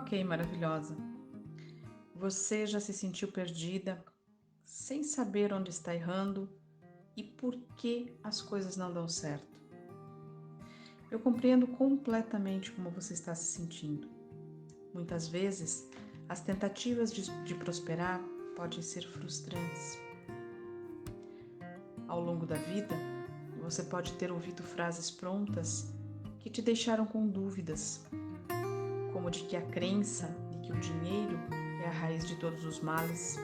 Ok, maravilhosa. Você já se sentiu perdida, sem saber onde está errando e por que as coisas não dão certo? Eu compreendo completamente como você está se sentindo. Muitas vezes, as tentativas de prosperar podem ser frustrantes. Ao longo da vida, você pode ter ouvido frases prontas que te deixaram com dúvidas, como de que a crença de que o dinheiro é a raiz de todos os males,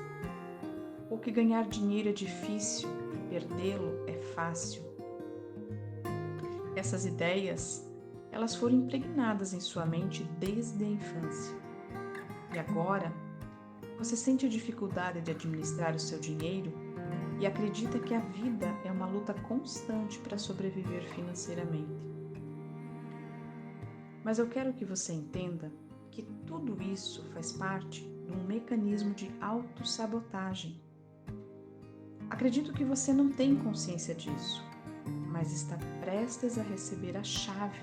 ou que ganhar dinheiro é difícil e perdê-lo é fácil. Essas ideias, elas foram impregnadas em sua mente desde a infância. E agora, você sente a dificuldade de administrar o seu dinheiro e acredita que a vida é uma luta constante para sobreviver financeiramente. Mas eu quero que você entenda que tudo isso faz parte de um mecanismo de autossabotagem. Acredito que você não tem consciência disso, mas está prestes a receber a chave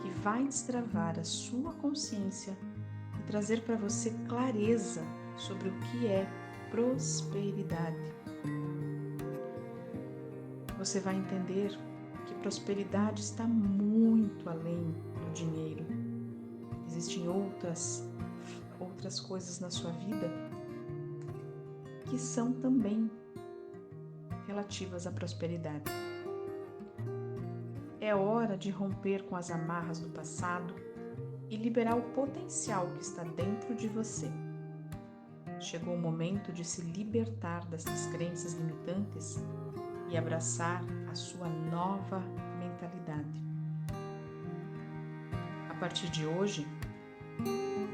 que vai destravar a sua consciência e trazer para você clareza sobre o que é prosperidade. Você vai entender que prosperidade está muito além do dinheiro. Existem outras coisas na sua vida que são também relativas à prosperidade. É hora de romper com as amarras do passado e liberar o potencial que está dentro de você. Chegou o momento de se libertar dessas crenças limitantes e abraçar a sua nova mentalidade. A partir de hoje,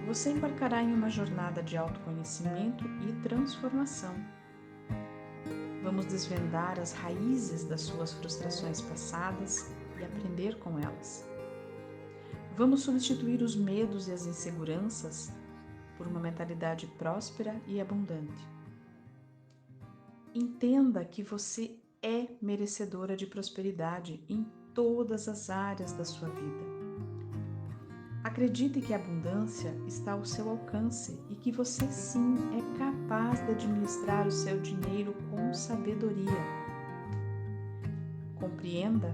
você embarcará em uma jornada de autoconhecimento e transformação. Vamos desvendar as raízes das suas frustrações passadas e aprender com elas. Vamos substituir os medos e as inseguranças por uma mentalidade próspera e abundante. Entenda que você é merecedora de prosperidade em todas as áreas da sua vida. Acredite que a abundância está ao seu alcance e que você sim é capaz de administrar o seu dinheiro com sabedoria. Compreenda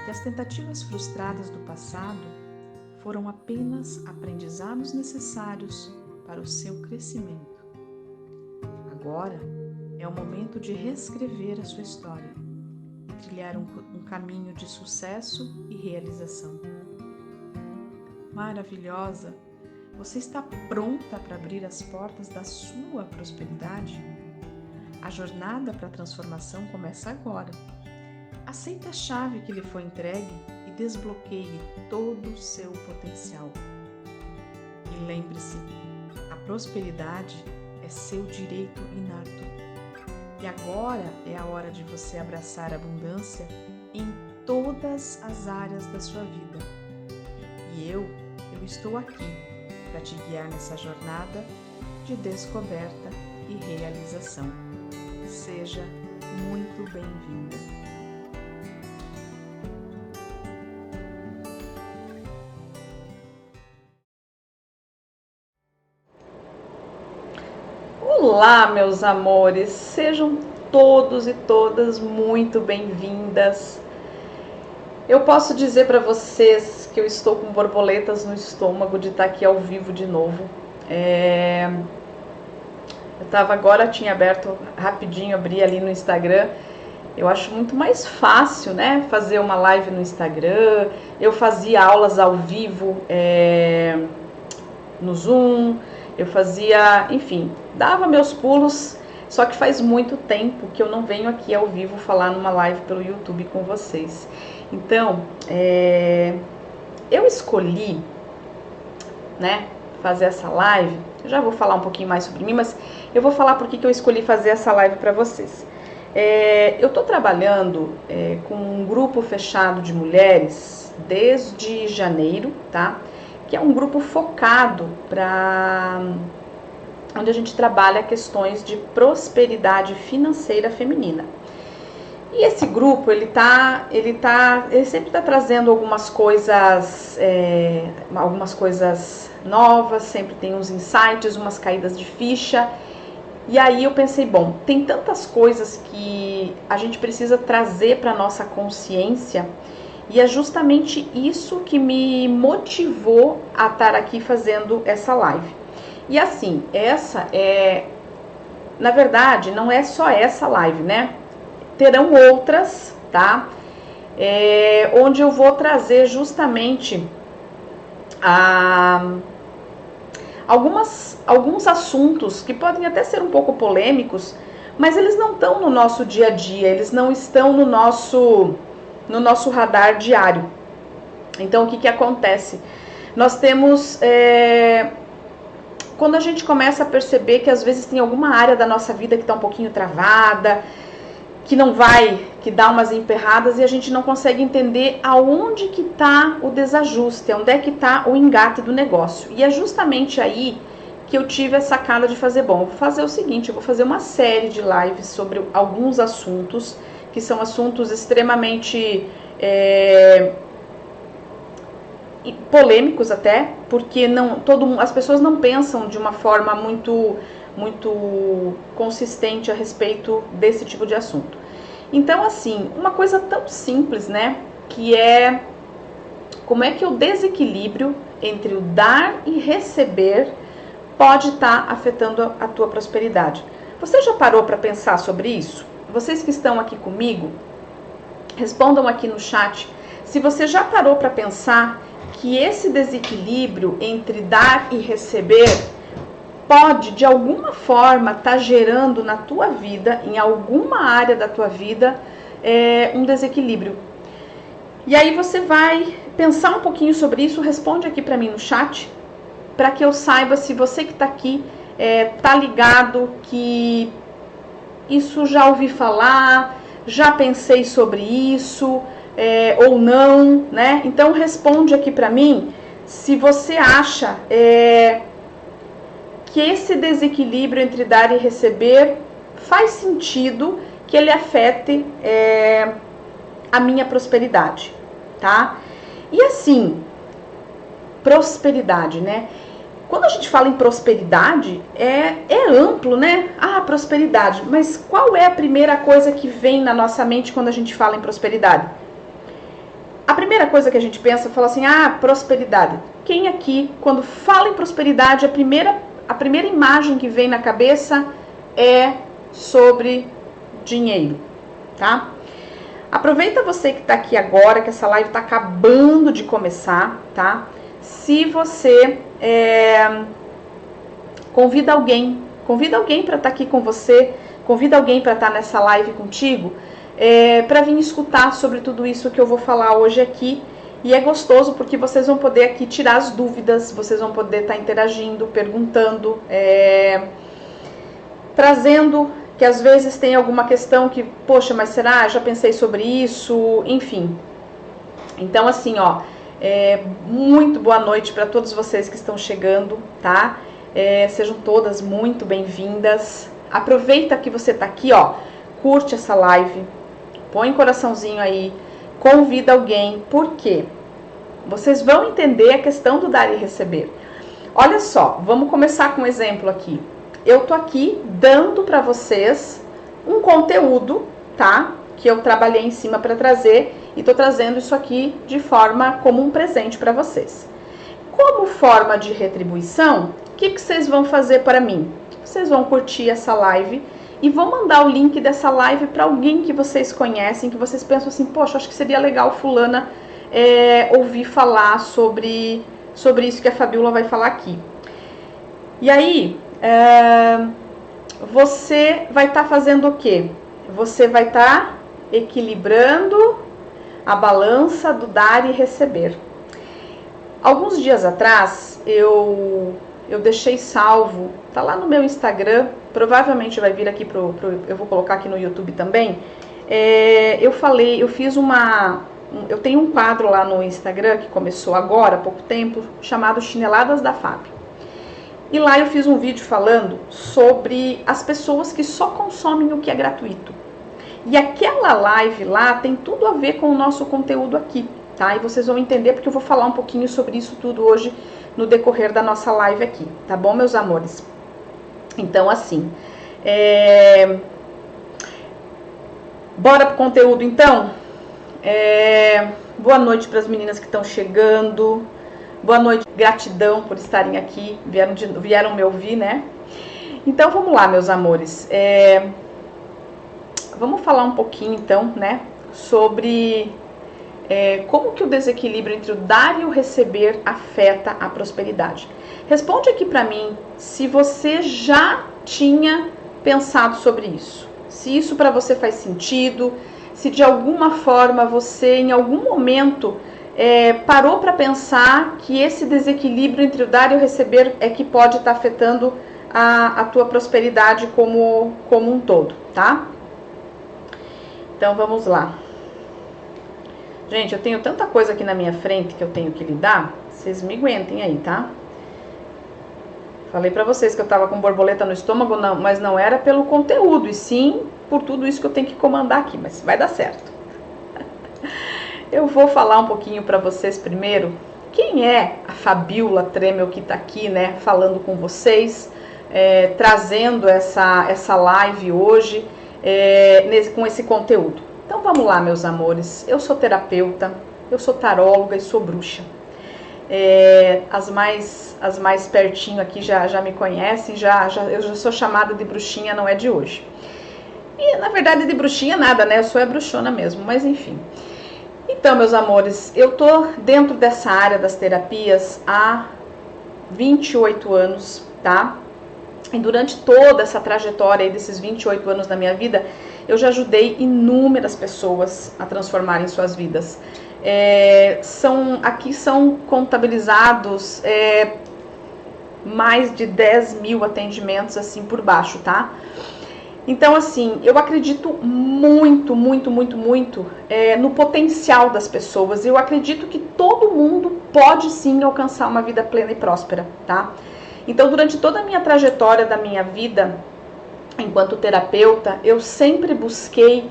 que as tentativas frustradas do passado foram apenas aprendizados necessários para o seu crescimento. Agora é o momento de reescrever a sua história e trilhar um caminho de sucesso e realização. Maravilhosa, você está pronta para abrir as portas da sua prosperidade? A jornada para a transformação começa agora. Aceite a chave que lhe foi entregue e desbloqueie todo o seu potencial. E lembre-se, a prosperidade é seu direito inato. E agora é a hora de você abraçar a abundância em todas as áreas da sua vida. E eu estou aqui para te guiar nessa jornada de descoberta e realização. Seja muito bem-vinda. Olá, meus amores, sejam todos e todas muito bem-vindas. Eu posso dizer para vocês que eu estou com borboletas no estômago de estar aqui ao vivo de novo. Tinha aberto rapidinho, abri ali no Instagram. Eu acho muito mais fácil, né, fazer uma live no Instagram. Eu fazia aulas ao vivo no Zoom, eu fazia, enfim, dava meus pulos, só que faz muito tempo que eu não venho aqui ao vivo falar numa live pelo YouTube com vocês. Então, eu escolhi, né, fazer essa live. Eu já vou falar um pouquinho mais sobre mim, mas eu vou falar por que eu escolhi fazer essa live para vocês. Eu estou trabalhando com um grupo fechado de mulheres desde janeiro, tá? Que é um grupo focado onde a gente trabalha questões de prosperidade financeira feminina. E esse grupo, ele sempre está trazendo algumas coisas novas, sempre tem uns insights, umas caídas de ficha. E aí eu pensei, bom, tem tantas coisas que a gente precisa trazer para nossa consciência, e é justamente isso que me motivou a estar aqui fazendo essa live. E assim, na verdade, não é só essa live, né? Terão outras, tá? Onde eu vou trazer justamente alguns assuntos que podem até ser um pouco polêmicos, mas eles não estão no nosso dia a dia, eles não estão no nosso radar diário. Então, o que acontece? Nós temos... quando a gente começa a perceber que às vezes tem alguma área da nossa vida que está um pouquinho travada, que dá umas emperradas, e a gente não consegue entender aonde que está o desajuste, onde é que está o engate do negócio. E é justamente aí que eu tive a sacada de fazer, bom, eu vou fazer o seguinte, eu vou fazer uma série de lives sobre alguns assuntos, que são assuntos extremamente polêmicos até, porque as pessoas não pensam de uma forma muito consistente a respeito desse tipo de assunto. Então, assim, uma coisa tão simples, né, que é como é que o desequilíbrio entre o dar e receber pode estar afetando a tua prosperidade. Você já parou para pensar sobre isso? Vocês que estão aqui comigo, respondam aqui no chat se você já parou para pensar que esse desequilíbrio entre dar e receber pode, de alguma forma, estar gerando na tua vida, em alguma área da tua vida, um desequilíbrio. E aí você vai pensar um pouquinho sobre isso, responde aqui para mim no chat, para que eu saiba se você que está aqui tá ligado que isso já ouvi falar, já pensei sobre isso, ou não, né? Então responde aqui para mim se você acha que esse desequilíbrio entre dar e receber faz sentido que ele afete a minha prosperidade, tá? E assim, prosperidade, né? Quando a gente fala em prosperidade, é amplo, né? Prosperidade, mas qual é a primeira coisa que vem na nossa mente quando a gente fala em prosperidade? A primeira coisa que a gente pensa, fala assim, prosperidade. Quem aqui, quando fala em prosperidade, a primeira imagem que vem na cabeça é sobre dinheiro, tá? Aproveita você que tá aqui agora, que essa live tá acabando de começar, tá? Se você convida alguém para estar aqui com você, convida alguém para estar nessa live contigo, para vir escutar sobre tudo isso que eu vou falar hoje aqui. E é gostoso porque vocês vão poder aqui tirar as dúvidas, vocês vão poder estar interagindo, perguntando, trazendo, que às vezes tem alguma questão que, poxa, mas será? Já pensei sobre isso, enfim. Então, assim, muito boa noite para todos vocês que estão chegando, tá? Sejam todas muito bem-vindas. Aproveita que você tá aqui, curte essa live, põe coraçãozinho aí, convida alguém, por quê? Vocês vão entender a questão do dar e receber. Olha só, vamos começar com um exemplo aqui. Eu tô aqui dando para vocês um conteúdo, tá? Que eu trabalhei em cima para trazer e tô trazendo isso aqui de forma como um presente para vocês. Como forma de retribuição, o que vocês vão fazer para mim? Vocês vão curtir essa live e vão mandar o link dessa live para alguém que vocês conhecem, que vocês pensam assim, poxa, acho que seria legal fulana ouvir falar sobre isso que a Fabiola vai falar aqui. E aí, você vai estar fazendo o quê? Você vai estar equilibrando a balança do dar e receber. Alguns dias atrás, eu deixei salvo, tá lá no meu Instagram, provavelmente vai vir aqui eu vou colocar aqui no YouTube também. Eu tenho um quadro lá no Instagram que começou agora, há pouco tempo, chamado Chineladas da Fábio. E lá eu fiz um vídeo falando sobre as pessoas que só consomem o que é gratuito. E aquela live lá tem tudo a ver com o nosso conteúdo aqui, tá? E vocês vão entender porque eu vou falar um pouquinho sobre isso tudo hoje no decorrer da nossa live aqui, tá bom, meus amores? Então, assim, bora pro conteúdo, então? Boa noite para as meninas que estão chegando. Boa noite, gratidão por estarem aqui, vieram me ouvir, né? Então, vamos lá, meus amores. Vamos falar um pouquinho, então, né, sobre como que o desequilíbrio entre o dar e o receber afeta a prosperidade. Responde aqui para mim se você já tinha pensado sobre isso. Se isso para você faz sentido, se de alguma forma você, em algum momento, parou para pensar que esse desequilíbrio entre o dar e o receber é que pode estar afetando a tua prosperidade como um todo, tá? Então, vamos lá. Gente, eu tenho tanta coisa aqui na minha frente que eu tenho que lidar, vocês me aguentem aí, tá? Falei pra vocês que eu tava com borboleta no estômago, não, mas não era pelo conteúdo, e sim por tudo isso que eu tenho que comandar aqui, mas vai dar certo. Eu vou falar um pouquinho pra vocês primeiro, quem é a Fabiola Tremel que tá aqui, né, falando com vocês, trazendo essa live hoje, com esse conteúdo. Então vamos lá, meus amores, eu sou terapeuta, eu sou taróloga e sou bruxa. As mais pertinho aqui já me conhecem, eu já sou chamada de bruxinha, não é de hoje. E na verdade de bruxinha nada, né? Eu sou a bruxona mesmo, mas enfim. Então, meus amores, eu tô dentro dessa área das terapias há 28 anos, tá? E durante toda essa trajetória aí desses 28 anos da minha vida, eu já ajudei inúmeras pessoas a transformarem suas vidas. Aqui são contabilizados mais de 10 mil atendimentos assim por baixo, tá? Então, assim, eu acredito muito no potencial das pessoas. Eu acredito que todo mundo pode sim alcançar uma vida plena e próspera, tá? Então, durante toda a minha trajetória da minha vida, enquanto terapeuta, eu sempre busquei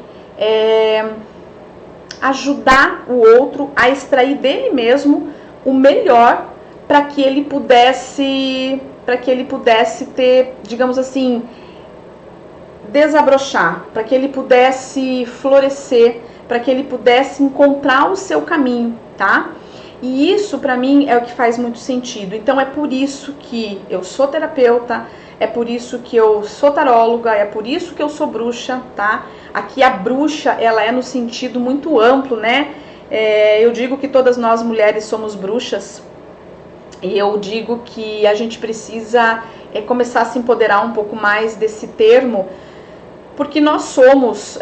ajudar o outro a extrair dele mesmo o melhor para que ele pudesse ter, digamos assim, desabrochar, para que ele pudesse florescer, para que ele pudesse encontrar o seu caminho, tá? E isso para mim é o que faz muito sentido. Então é por isso que eu sou terapeuta, é por isso que eu sou taróloga, é por isso que eu sou bruxa, tá? Aqui a bruxa, ela é no sentido muito amplo, né? Eu digo que todas nós mulheres somos bruxas, e eu digo que a gente precisa começar a se empoderar um pouco mais desse termo, porque nós somos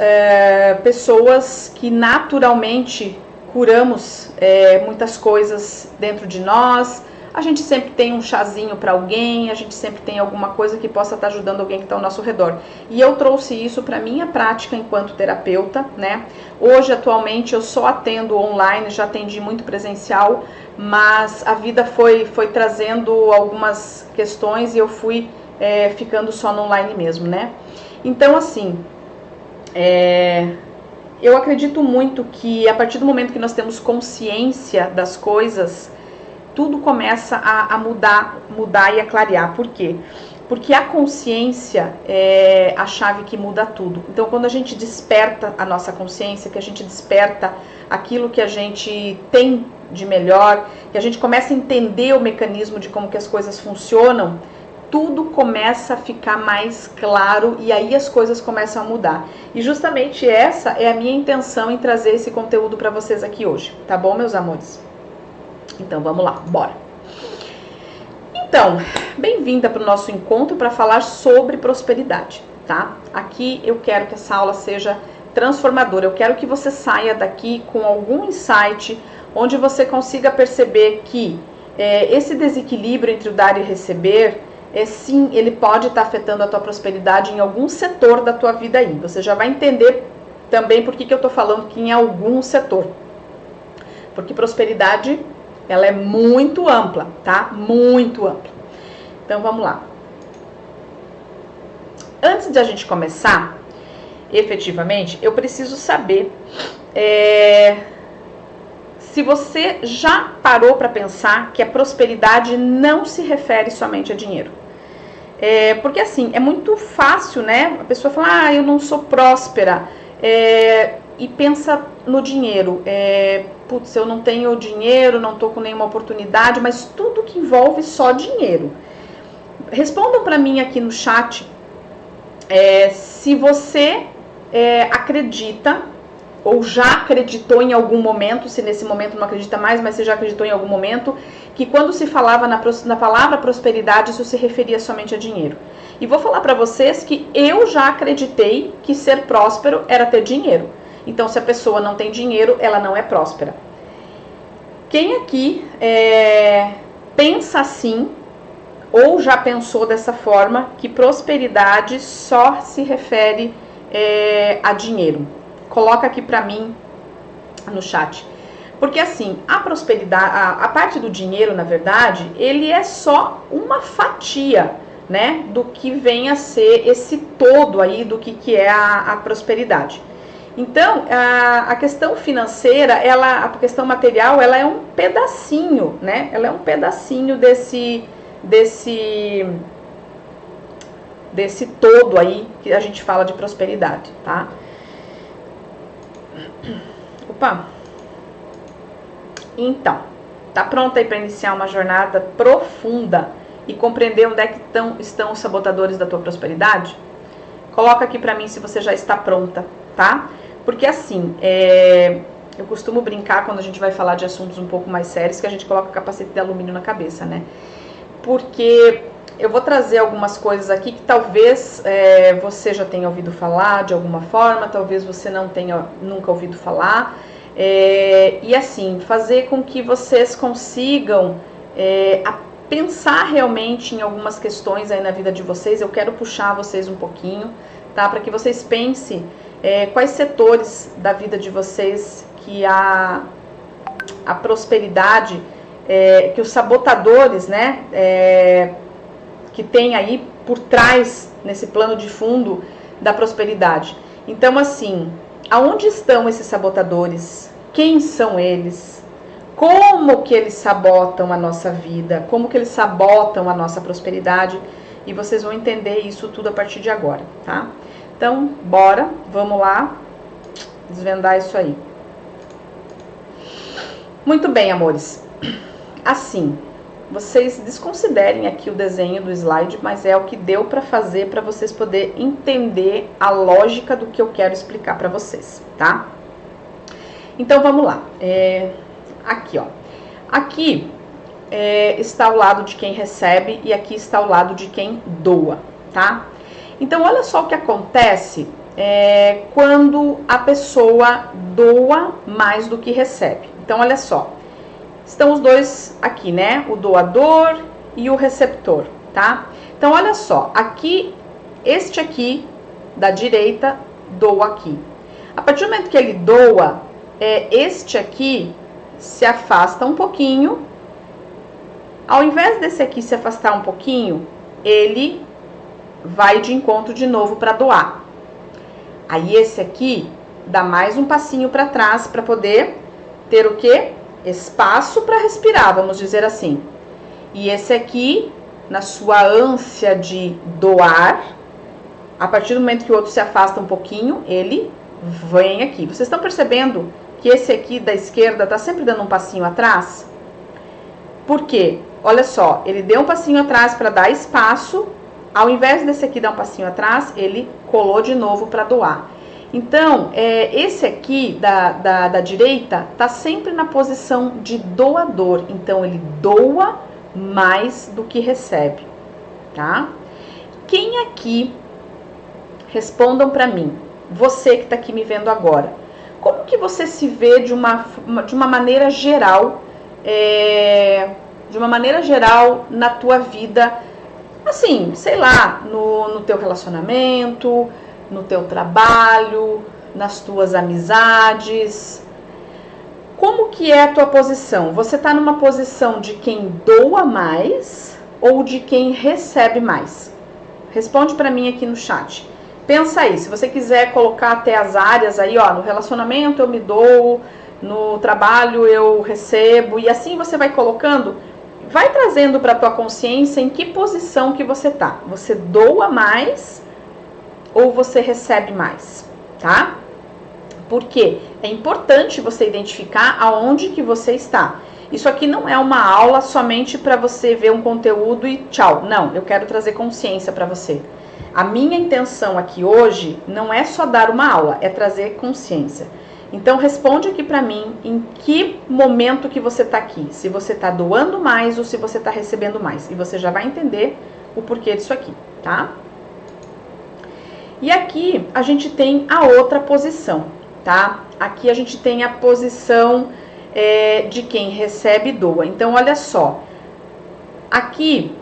pessoas que naturalmente curamos muitas coisas dentro de nós. A gente sempre tem um chazinho para alguém, a gente sempre tem alguma coisa que possa estar ajudando alguém que está ao nosso redor. E eu trouxe isso para minha prática enquanto terapeuta, né? Hoje, atualmente, eu só atendo online, já atendi muito presencial, mas a vida foi trazendo algumas questões e eu fui ficando só no online mesmo, né? Então, assim, eu acredito muito que a partir do momento que nós temos consciência das coisas, tudo começa a mudar e a clarear. Por quê? Porque a consciência é a chave que muda tudo. Então, quando a gente desperta a nossa consciência, que a gente desperta aquilo que a gente tem de melhor, que a gente começa a entender o mecanismo de como que as coisas funcionam, tudo começa a ficar mais claro e aí as coisas começam a mudar. E justamente essa é a minha intenção em trazer esse conteúdo para vocês aqui hoje, tá bom, meus amores? Então, vamos lá, bora! Então, bem-vinda para o nosso encontro para falar sobre prosperidade, tá? Aqui eu quero que essa aula seja transformadora, eu quero que você saia daqui com algum insight, onde você consiga perceber que esse desequilíbrio entre o dar e receber, sim, ele pode estar afetando a tua prosperidade em algum setor da tua vida aí. Você já vai entender também por que eu tô falando que em algum setor. Porque prosperidade, ela é muito ampla, tá? Muito ampla. Então, vamos lá. Antes de a gente começar, efetivamente, eu preciso saber se você já parou para pensar que a prosperidade não se refere somente a dinheiro. Porque assim, é muito fácil, né? A pessoa fala, eu não sou próspera, e pensa no dinheiro. Putz, eu não tenho dinheiro, não tô com nenhuma oportunidade, mas tudo que envolve só dinheiro. Respondam para mim aqui no chat se você acredita ou já acreditou em algum momento, se nesse momento não acredita mais, mas você já acreditou em algum momento, que quando se falava na palavra prosperidade, isso se referia somente a dinheiro. E vou falar para vocês que eu já acreditei que ser próspero era ter dinheiro. Então, se a pessoa não tem dinheiro, ela não é próspera. Quem aqui pensa assim, ou já pensou dessa forma, que prosperidade só se refere a dinheiro? Coloca aqui pra mim no chat. Porque assim, a prosperidade, a parte do dinheiro, na verdade, ele é só uma fatia, né, do que vem a ser esse todo aí do que é a prosperidade. Então, a questão financeira, a questão material, ela é um pedacinho, né? Ela é um pedacinho desse todo aí que a gente fala de prosperidade, tá? Opa! Então, tá pronta aí para iniciar uma jornada profunda e compreender onde é que estão os sabotadores da tua prosperidade? Coloca aqui para mim se você já está pronta, tá? Porque assim, eu costumo brincar quando a gente vai falar de assuntos um pouco mais sérios, que a gente coloca capacete de alumínio na cabeça, né? Porque eu vou trazer algumas coisas aqui que talvez você já tenha ouvido falar de alguma forma, talvez você não tenha nunca ouvido falar. E assim, fazer com que vocês consigam pensar realmente em algumas questões aí na vida de vocês. Eu quero puxar vocês um pouquinho, tá? Para que vocês pensem quais setores da vida de vocês que a prosperidade, que os sabotadores, né, que tem aí por trás, nesse plano de fundo da prosperidade. Então, assim, aonde estão esses sabotadores? Quem são eles? Como que eles sabotam a nossa vida? Como que eles sabotam a nossa prosperidade? E vocês vão entender isso tudo a partir de agora, tá? Então, bora, vamos lá desvendar isso aí. Muito bem, amores. Assim, vocês desconsiderem aqui o desenho do slide, mas é o que deu para fazer para vocês poderem entender a lógica do que eu quero explicar para vocês, tá? Então, vamos lá. Aqui, ó. Aqui está o lado de quem recebe e aqui está o lado de quem doa, tá? Então, olha só o que acontece quando a pessoa doa mais do que recebe. Então, olha só. Estão os dois aqui, né? O doador e o receptor, tá? Então, olha só. Aqui, este aqui, da direita, doa aqui. A partir do momento que ele doa, este aqui se afasta um pouquinho. Ao invés desse aqui se afastar um pouquinho, ele vai de encontro de novo para doar. Aí esse aqui dá mais um passinho para trás para poder ter o quê? Espaço para respirar, vamos dizer assim. E esse aqui, na sua ânsia de doar, a partir do momento que o outro se afasta um pouquinho, ele vem aqui. Vocês estão percebendo que esse aqui da esquerda tá sempre dando um passinho atrás? Por quê? Olha só, ele deu um passinho atrás para dar espaço. Ao invés desse aqui dar um passinho atrás, ele colou de novo para doar. Então, esse aqui da direita tá sempre na posição de doador. Então, ele doa mais do que recebe, tá? Quem aqui, respondam para mim, você que tá aqui me vendo agora, como que você se vê de uma maneira geral, na tua vida, assim, sei lá, no teu relacionamento, no teu trabalho, nas tuas amizades? Como que é a tua posição? Você está numa posição de quem doa mais ou de quem recebe mais? Responde para mim aqui no chat. Pensa aí, se você quiser colocar até as áreas aí, ó, no relacionamento eu me dou, no trabalho eu recebo, e assim você vai colocando, vai trazendo para tua consciência em que posição que você tá. Você doa mais ou você recebe mais, tá? Porque é importante você identificar aonde que você está. Isso aqui não é uma aula somente para você ver um conteúdo e tchau. Não, eu quero trazer consciência para você. A minha intenção aqui hoje não é só dar uma aula, é trazer consciência. Então responde aqui para mim em que momento que você está aqui. Se você está doando mais ou se você está recebendo mais. E você já vai entender o porquê disso aqui, tá? E aqui a gente tem a outra posição, tá? Aqui a gente tem a posição de quem recebe e doa. Então, olha só. Aqui,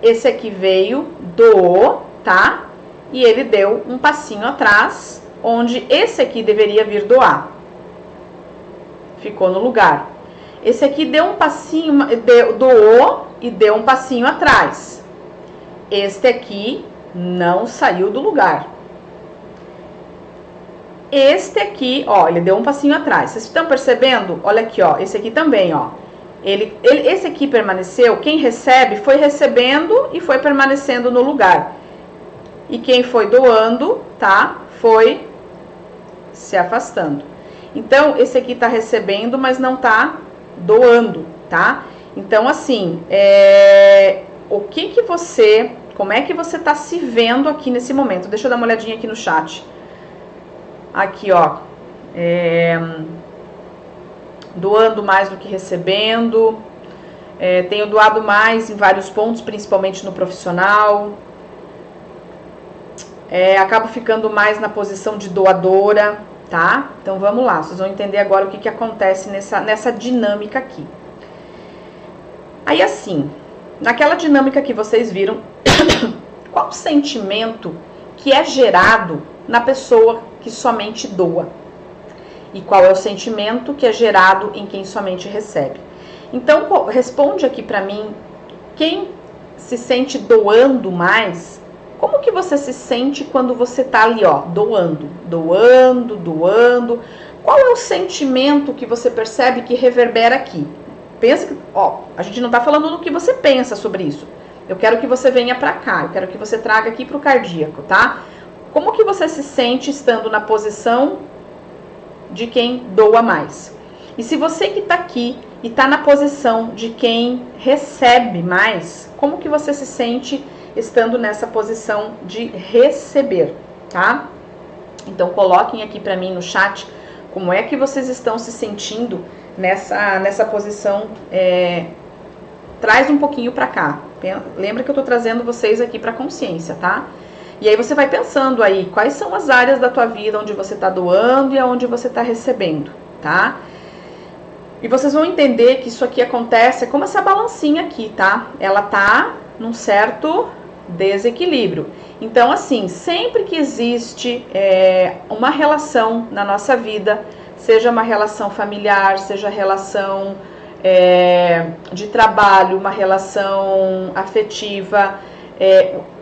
esse aqui veio, doou, tá? E ele deu um passinho atrás, onde esse aqui deveria vir doar. Ficou no lugar. Esse aqui deu um passinho, doou e deu um passinho atrás. Este aqui não saiu do lugar. Este aqui, ó, ele deu um passinho atrás. Vocês estão percebendo? Olha aqui, ó, esse aqui também, ó. Esse aqui permaneceu, quem recebe foi recebendo e foi permanecendo no lugar. E quem foi doando, tá? Foi se afastando. Então, esse aqui tá recebendo, mas não tá doando, tá? Então, assim, como é que você tá se vendo aqui nesse momento? Deixa eu dar uma olhadinha aqui no chat. Aqui, ó, doando mais do que recebendo, tenho doado mais em vários pontos, principalmente no profissional, acabo ficando mais na posição de doadora, tá? Então vamos lá, vocês vão entender agora o que acontece nessa dinâmica aqui. Aí assim, naquela dinâmica que vocês viram, qual o sentimento que é gerado na pessoa que somente doa? E qual é o sentimento que é gerado em quem somente recebe? Então, responde aqui pra mim, quem se sente doando mais, como que você se sente quando você tá ali, ó, doando? Qual é o sentimento que você percebe que reverbera aqui? Pensa que, ó, a gente não tá falando do que você pensa sobre isso. Eu quero que você venha pra cá, eu quero que você traga aqui pro cardíaco, tá? Como que você se sente estando na posição de quem doa mais? E se você que tá aqui e tá na posição de quem recebe mais, como que você se sente estando nessa posição de receber, tá? Então coloquem aqui pra mim no chat como é que vocês estão se sentindo nessa posição. Traz um pouquinho pra cá. Lembra que eu tô trazendo vocês aqui pra consciência, tá? E aí você vai pensando aí, quais são as áreas da tua vida onde você tá doando e onde você tá recebendo, tá? E vocês vão entender que isso aqui acontece, é como essa balancinha aqui, tá? Ela tá num certo desequilíbrio. Então, assim, sempre que existe uma relação na nossa vida, seja uma relação familiar, seja relação de trabalho, uma relação afetiva,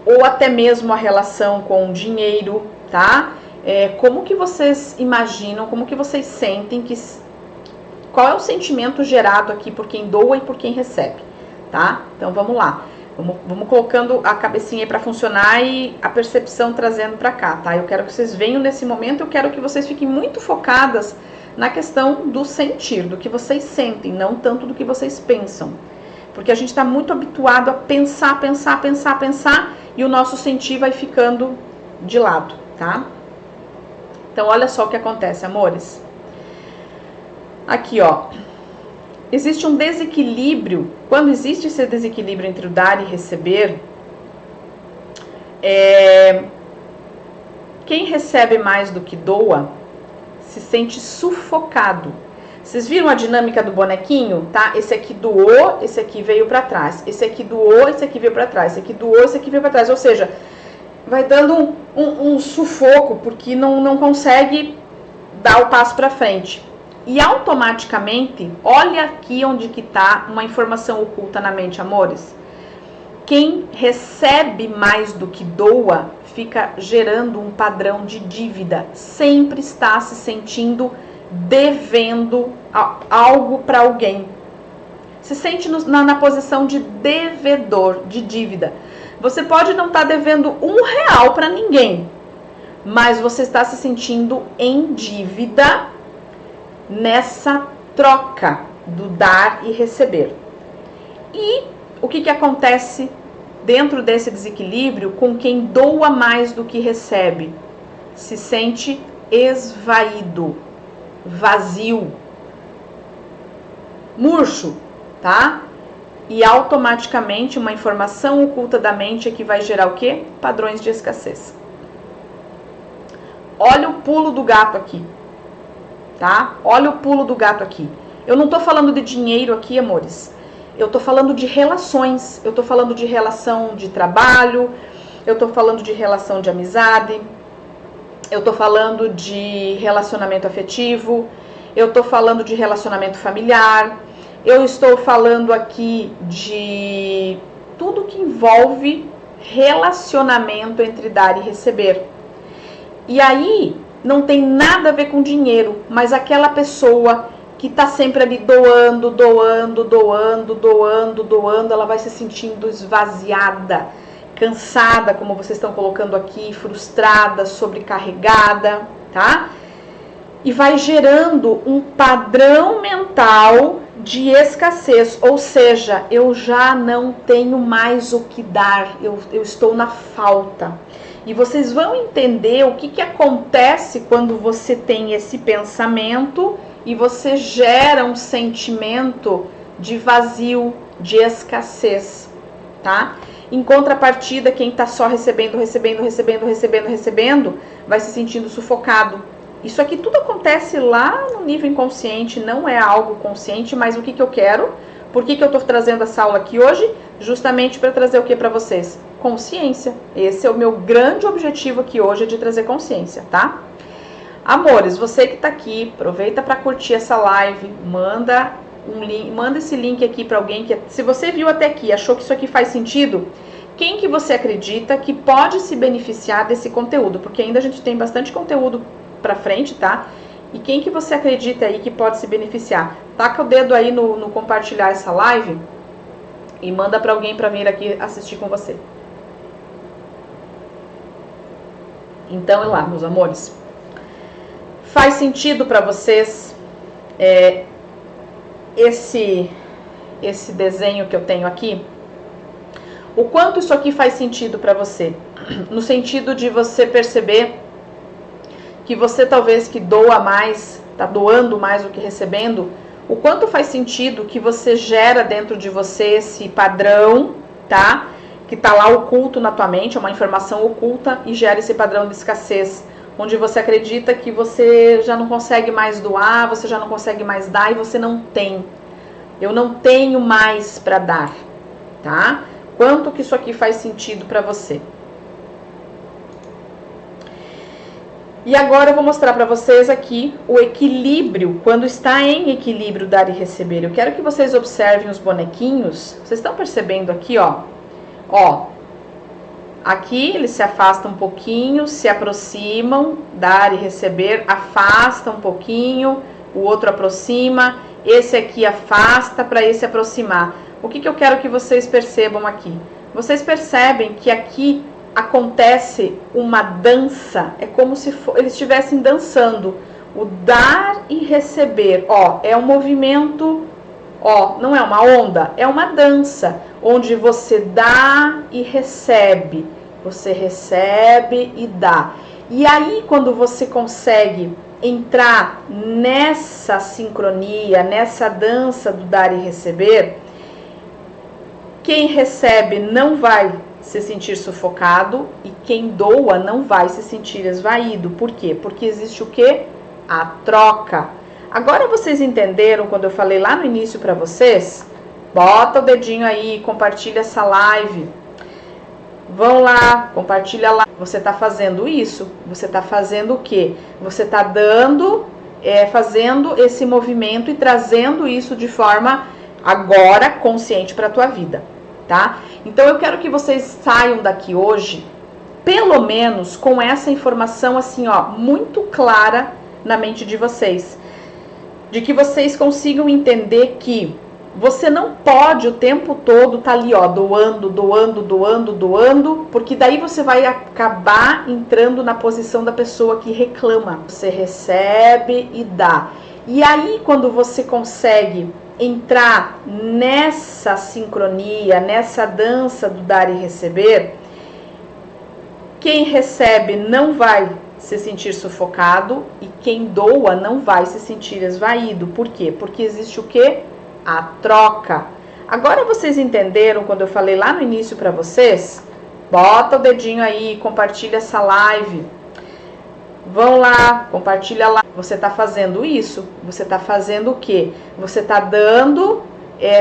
ou até mesmo a relação com dinheiro, tá? Como que vocês imaginam, como que vocês sentem qual é o sentimento gerado aqui por quem doa e por quem recebe, tá? Então vamos lá, vamos colocando a cabecinha aí pra funcionar e a percepção trazendo pra cá, tá? Eu quero que vocês venham nesse momento, eu quero que vocês fiquem muito focadas na questão do sentir, do que vocês sentem, não tanto do que vocês pensam. Porque a gente está muito habituado a pensar, e o nosso sentir vai ficando de lado, tá? Então, olha só o que acontece, amores. Aqui, ó. Existe um desequilíbrio. Quando existe esse desequilíbrio entre o dar e receber, quem recebe mais do que doa se sente sufocado. Vocês viram a dinâmica do bonequinho, tá? Esse aqui doou, esse aqui veio pra trás. Esse aqui doou, esse aqui veio pra trás. Esse aqui doou, esse aqui veio pra trás. Ou seja, vai dando um sufoco, porque não consegue dar o passo pra frente. E automaticamente, olha aqui onde que tá uma informação oculta na mente, amores. Quem recebe mais do que doa, fica gerando um padrão de dívida. Sempre está se sentindo devendo algo para alguém. Se sente na posição de devedor, de dívida. Você pode não estar devendo R$1 para ninguém, mas você está se sentindo em dívida nessa troca do dar e receber. E o que acontece dentro desse desequilíbrio com quem doa mais do que recebe? Se sente esvaído, vazio, murcho, tá? E automaticamente uma informação oculta da mente é que vai gerar o quê? Padrões de escassez. Olha o pulo do gato aqui, tá? Olha o pulo do gato aqui. Eu não tô falando de dinheiro aqui, amores. Eu tô falando de relações. Eu tô falando de relação de trabalho. Eu tô falando de relação de amizade. Eu tô falando de relacionamento afetivo. Eu tô falando de relacionamento familiar. Eu estou falando aqui de tudo que envolve relacionamento entre dar e receber. E aí, não tem nada a ver com dinheiro, mas aquela pessoa que tá sempre ali doando, ela vai se sentindo esvaziada, cansada, como vocês estão colocando aqui, frustrada, sobrecarregada, tá? E vai gerando um padrão mental de escassez, ou seja, eu já não tenho mais o que dar, eu estou na falta. E vocês vão entender o que acontece quando você tem esse pensamento e você gera um sentimento de vazio, de escassez, tá? Em contrapartida, quem tá só recebendo, vai se sentindo sufocado. Isso aqui tudo acontece lá no nível inconsciente, não é algo consciente, mas o que eu quero? Por que eu tô trazendo essa aula aqui hoje? Justamente para trazer o que para vocês? Consciência. Esse é o meu grande objetivo aqui hoje, é de trazer consciência, tá? Amores, você que tá aqui, aproveita para curtir essa live, manda esse link aqui para alguém que, se você viu até aqui, achou que isso aqui faz sentido, quem que você acredita que pode se beneficiar desse conteúdo? Porque ainda a gente tem bastante conteúdo pra frente, tá? E quem que você acredita aí que pode se beneficiar? Taca o dedo aí no compartilhar essa live e manda pra alguém pra vir aqui assistir com você. Então, é lá, meus amores. Faz sentido pra vocês esse desenho que eu tenho aqui? O quanto isso aqui faz sentido pra você? No sentido de você perceber que você talvez que doa mais, tá doando mais do que recebendo, o quanto faz sentido que você gera dentro de você esse padrão, tá? Que tá lá oculto na tua mente, é uma informação oculta e gera esse padrão de escassez, onde você acredita que você já não consegue mais doar, você já não consegue mais dar e você não tem. Eu não tenho mais para dar, tá? Quanto que isso aqui faz sentido para você? E agora eu vou mostrar para vocês aqui o equilíbrio, quando está em equilíbrio dar e receber. Eu quero que vocês observem os bonequinhos. Vocês estão percebendo aqui, ó? Ó, aqui eles se afastam um pouquinho, se aproximam, dar e receber, afasta um pouquinho, o outro aproxima, esse aqui afasta para esse aproximar. O que eu quero que vocês percebam aqui? Vocês percebem que aqui acontece uma dança, é como se eles estivessem dançando. O dar e receber, ó, é um movimento, ó, não é uma onda, é uma dança, onde você dá e recebe, você recebe e dá. E aí, quando você consegue entrar nessa sincronia, nessa dança do dar e receber, quem recebe não vai se sentir sufocado e quem doa não vai se sentir esvaído. Por quê? Porque existe o quê? A troca. Agora vocês entenderam quando eu falei lá no início para vocês? Bota o dedinho aí, compartilha essa live. Vão lá, compartilha lá. Você tá fazendo isso? Você tá fazendo o quê? Você tá dando, fazendo esse movimento e trazendo isso de forma agora consciente para a tua vida, tá? Então eu quero que vocês saiam daqui hoje pelo menos com essa informação assim, ó, muito clara na mente de vocês, de que vocês consigam entender que você não pode o tempo todo tá ali, ó, doando, porque daí você vai acabar entrando na posição da pessoa que reclama. Você recebe e dá. E aí, quando você consegue entrar nessa sincronia, nessa dança do dar e receber, quem recebe não vai se sentir sufocado e quem doa não vai se sentir esvaído. Por quê? Porque existe o quê? A troca. Agora vocês entenderam quando eu falei lá no início para vocês? Bota o dedinho aí, compartilha essa live. Vão lá, compartilha lá. Você está fazendo isso? Você está fazendo o quê? Você está dando,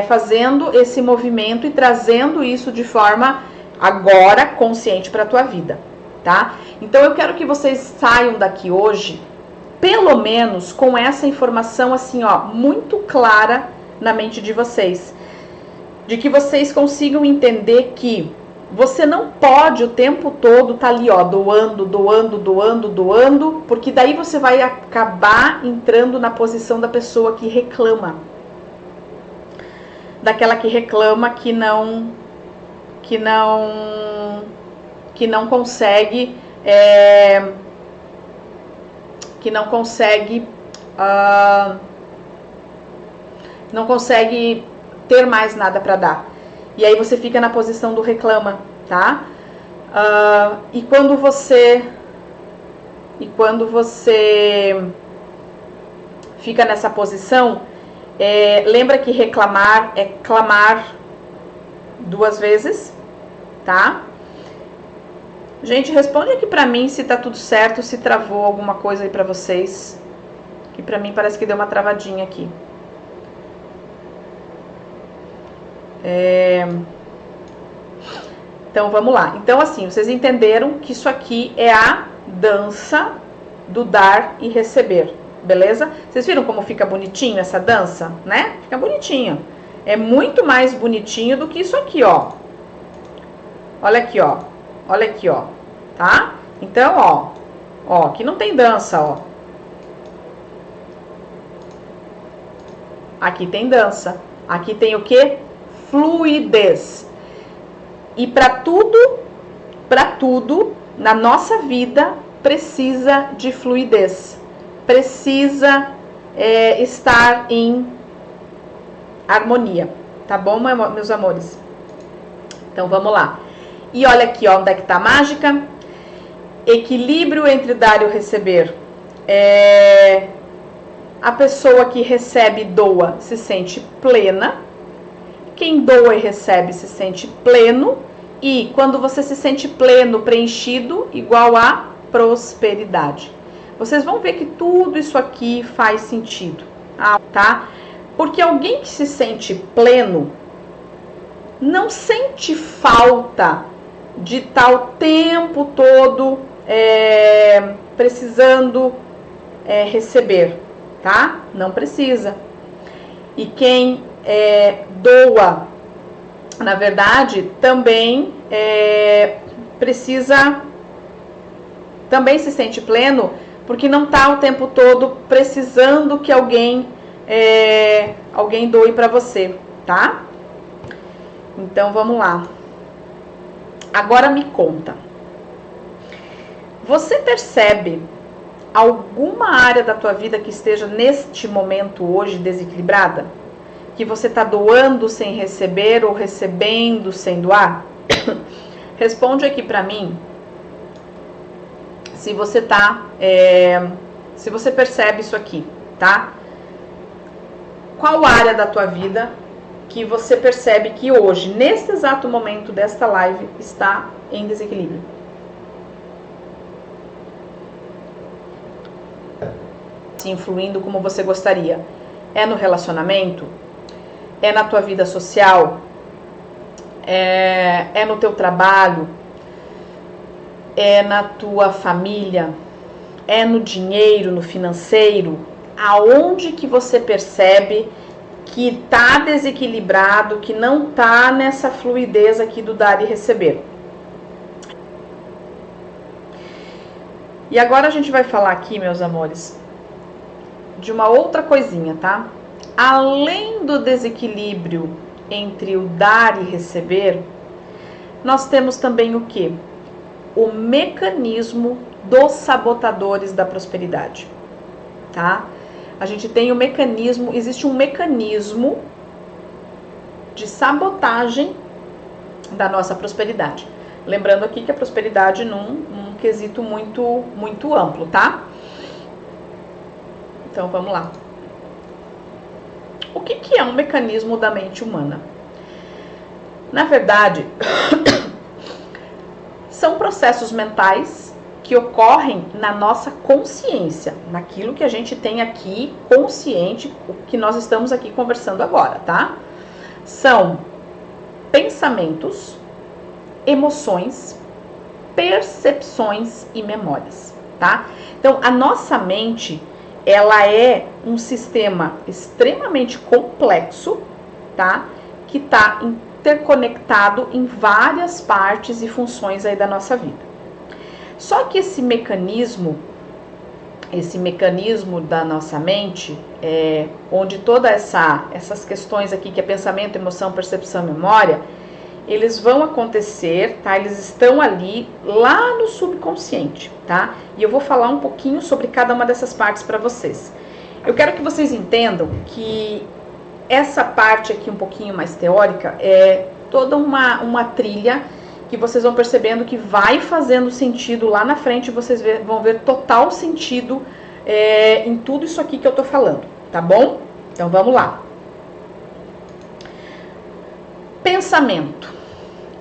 fazendo esse movimento e trazendo isso de forma agora consciente para a tua vida, tá? Então eu quero que vocês saiam daqui hoje, pelo menos com essa informação assim, ó, muito clara na mente de vocês, de que vocês consigam entender que você não pode o tempo todo tá ali, ó, doando, porque daí você vai acabar entrando na posição da pessoa que reclama, daquela que reclama que não consegue não consegue ter mais nada para dar. E aí você fica na posição do reclama, tá? E quando você fica nessa posição, lembra que reclamar é clamar 2 vezes, tá? Gente, responde aqui pra mim se tá tudo certo, se travou alguma coisa aí pra vocês. Que pra mim parece que deu uma travadinha aqui. Então vamos lá. Então assim, vocês entenderam que isso aqui é a dança do dar e receber, beleza? Vocês viram como fica bonitinho essa dança, né? Fica bonitinho. É muito mais bonitinho do que isso aqui, ó. Olha aqui, ó. Olha aqui, ó. Tá? Então, ó, aqui não tem dança, ó. Aqui tem dança. Aqui tem o quê? Fluidez. E para tudo na nossa vida precisa de fluidez. Precisa estar em harmonia, tá bom, meus amores? Então vamos lá. E olha aqui, ó, onde é que tá a mágica? Equilíbrio entre dar e o receber. A pessoa que recebe e doa se sente plena. Quem doa e recebe se sente pleno. E quando você se sente pleno, preenchido, igual a prosperidade. Vocês vão ver que tudo isso aqui faz sentido, tá? Porque alguém que se sente pleno não sente falta de estar o tempo todo precisando receber, tá? Não precisa. E quem doa, na verdade, também também se sente pleno, porque não está o tempo todo precisando que alguém doe para você, tá? Então vamos lá. Agora me conta. Você percebe alguma área da tua vida que esteja neste momento hoje desequilibrada? Que você está doando sem receber ou recebendo sem doar? Responde aqui para mim se você se você percebe isso aqui, tá? Qual área da tua vida que você percebe que hoje, neste exato momento desta live, está em desequilíbrio? Se influindo como você gostaria. É no relacionamento? É na tua vida social? É no teu trabalho? É na tua família? É no dinheiro, no financeiro? Aonde que você percebe que tá desequilibrado, que não tá nessa fluidez aqui do dar e receber? E agora a gente vai falar aqui, meus amores, de uma outra coisinha, tá? Além do desequilíbrio entre o dar e receber, nós temos também o quê? O mecanismo dos sabotadores da prosperidade, tá? A gente tem o mecanismo, existe um mecanismo de sabotagem da nossa prosperidade. Lembrando aqui que a prosperidade num quesito muito amplo, tá? Então vamos lá. O que é um mecanismo da mente humana? Na verdade, são processos mentais que ocorrem na nossa consciência, naquilo que a gente tem aqui consciente, o que nós estamos aqui conversando agora, tá? São pensamentos, emoções, percepções e memórias, tá? Então, a nossa mente, ela é um sistema extremamente complexo, tá? Que está interconectado em várias partes e funções aí da nossa vida. Só que esse mecanismo da nossa mente, onde todas essas questões aqui, que é pensamento, emoção, percepção e memória, eles vão acontecer, tá? Eles estão ali, lá no subconsciente, tá? E eu vou falar um pouquinho sobre cada uma dessas partes para vocês. Eu quero que vocês entendam que essa parte aqui um pouquinho mais teórica é toda uma trilha que vocês vão percebendo que vai fazendo sentido lá na frente, vocês vão ver total sentido em tudo isso aqui que eu tô falando, tá bom? Então vamos lá. Pensamento.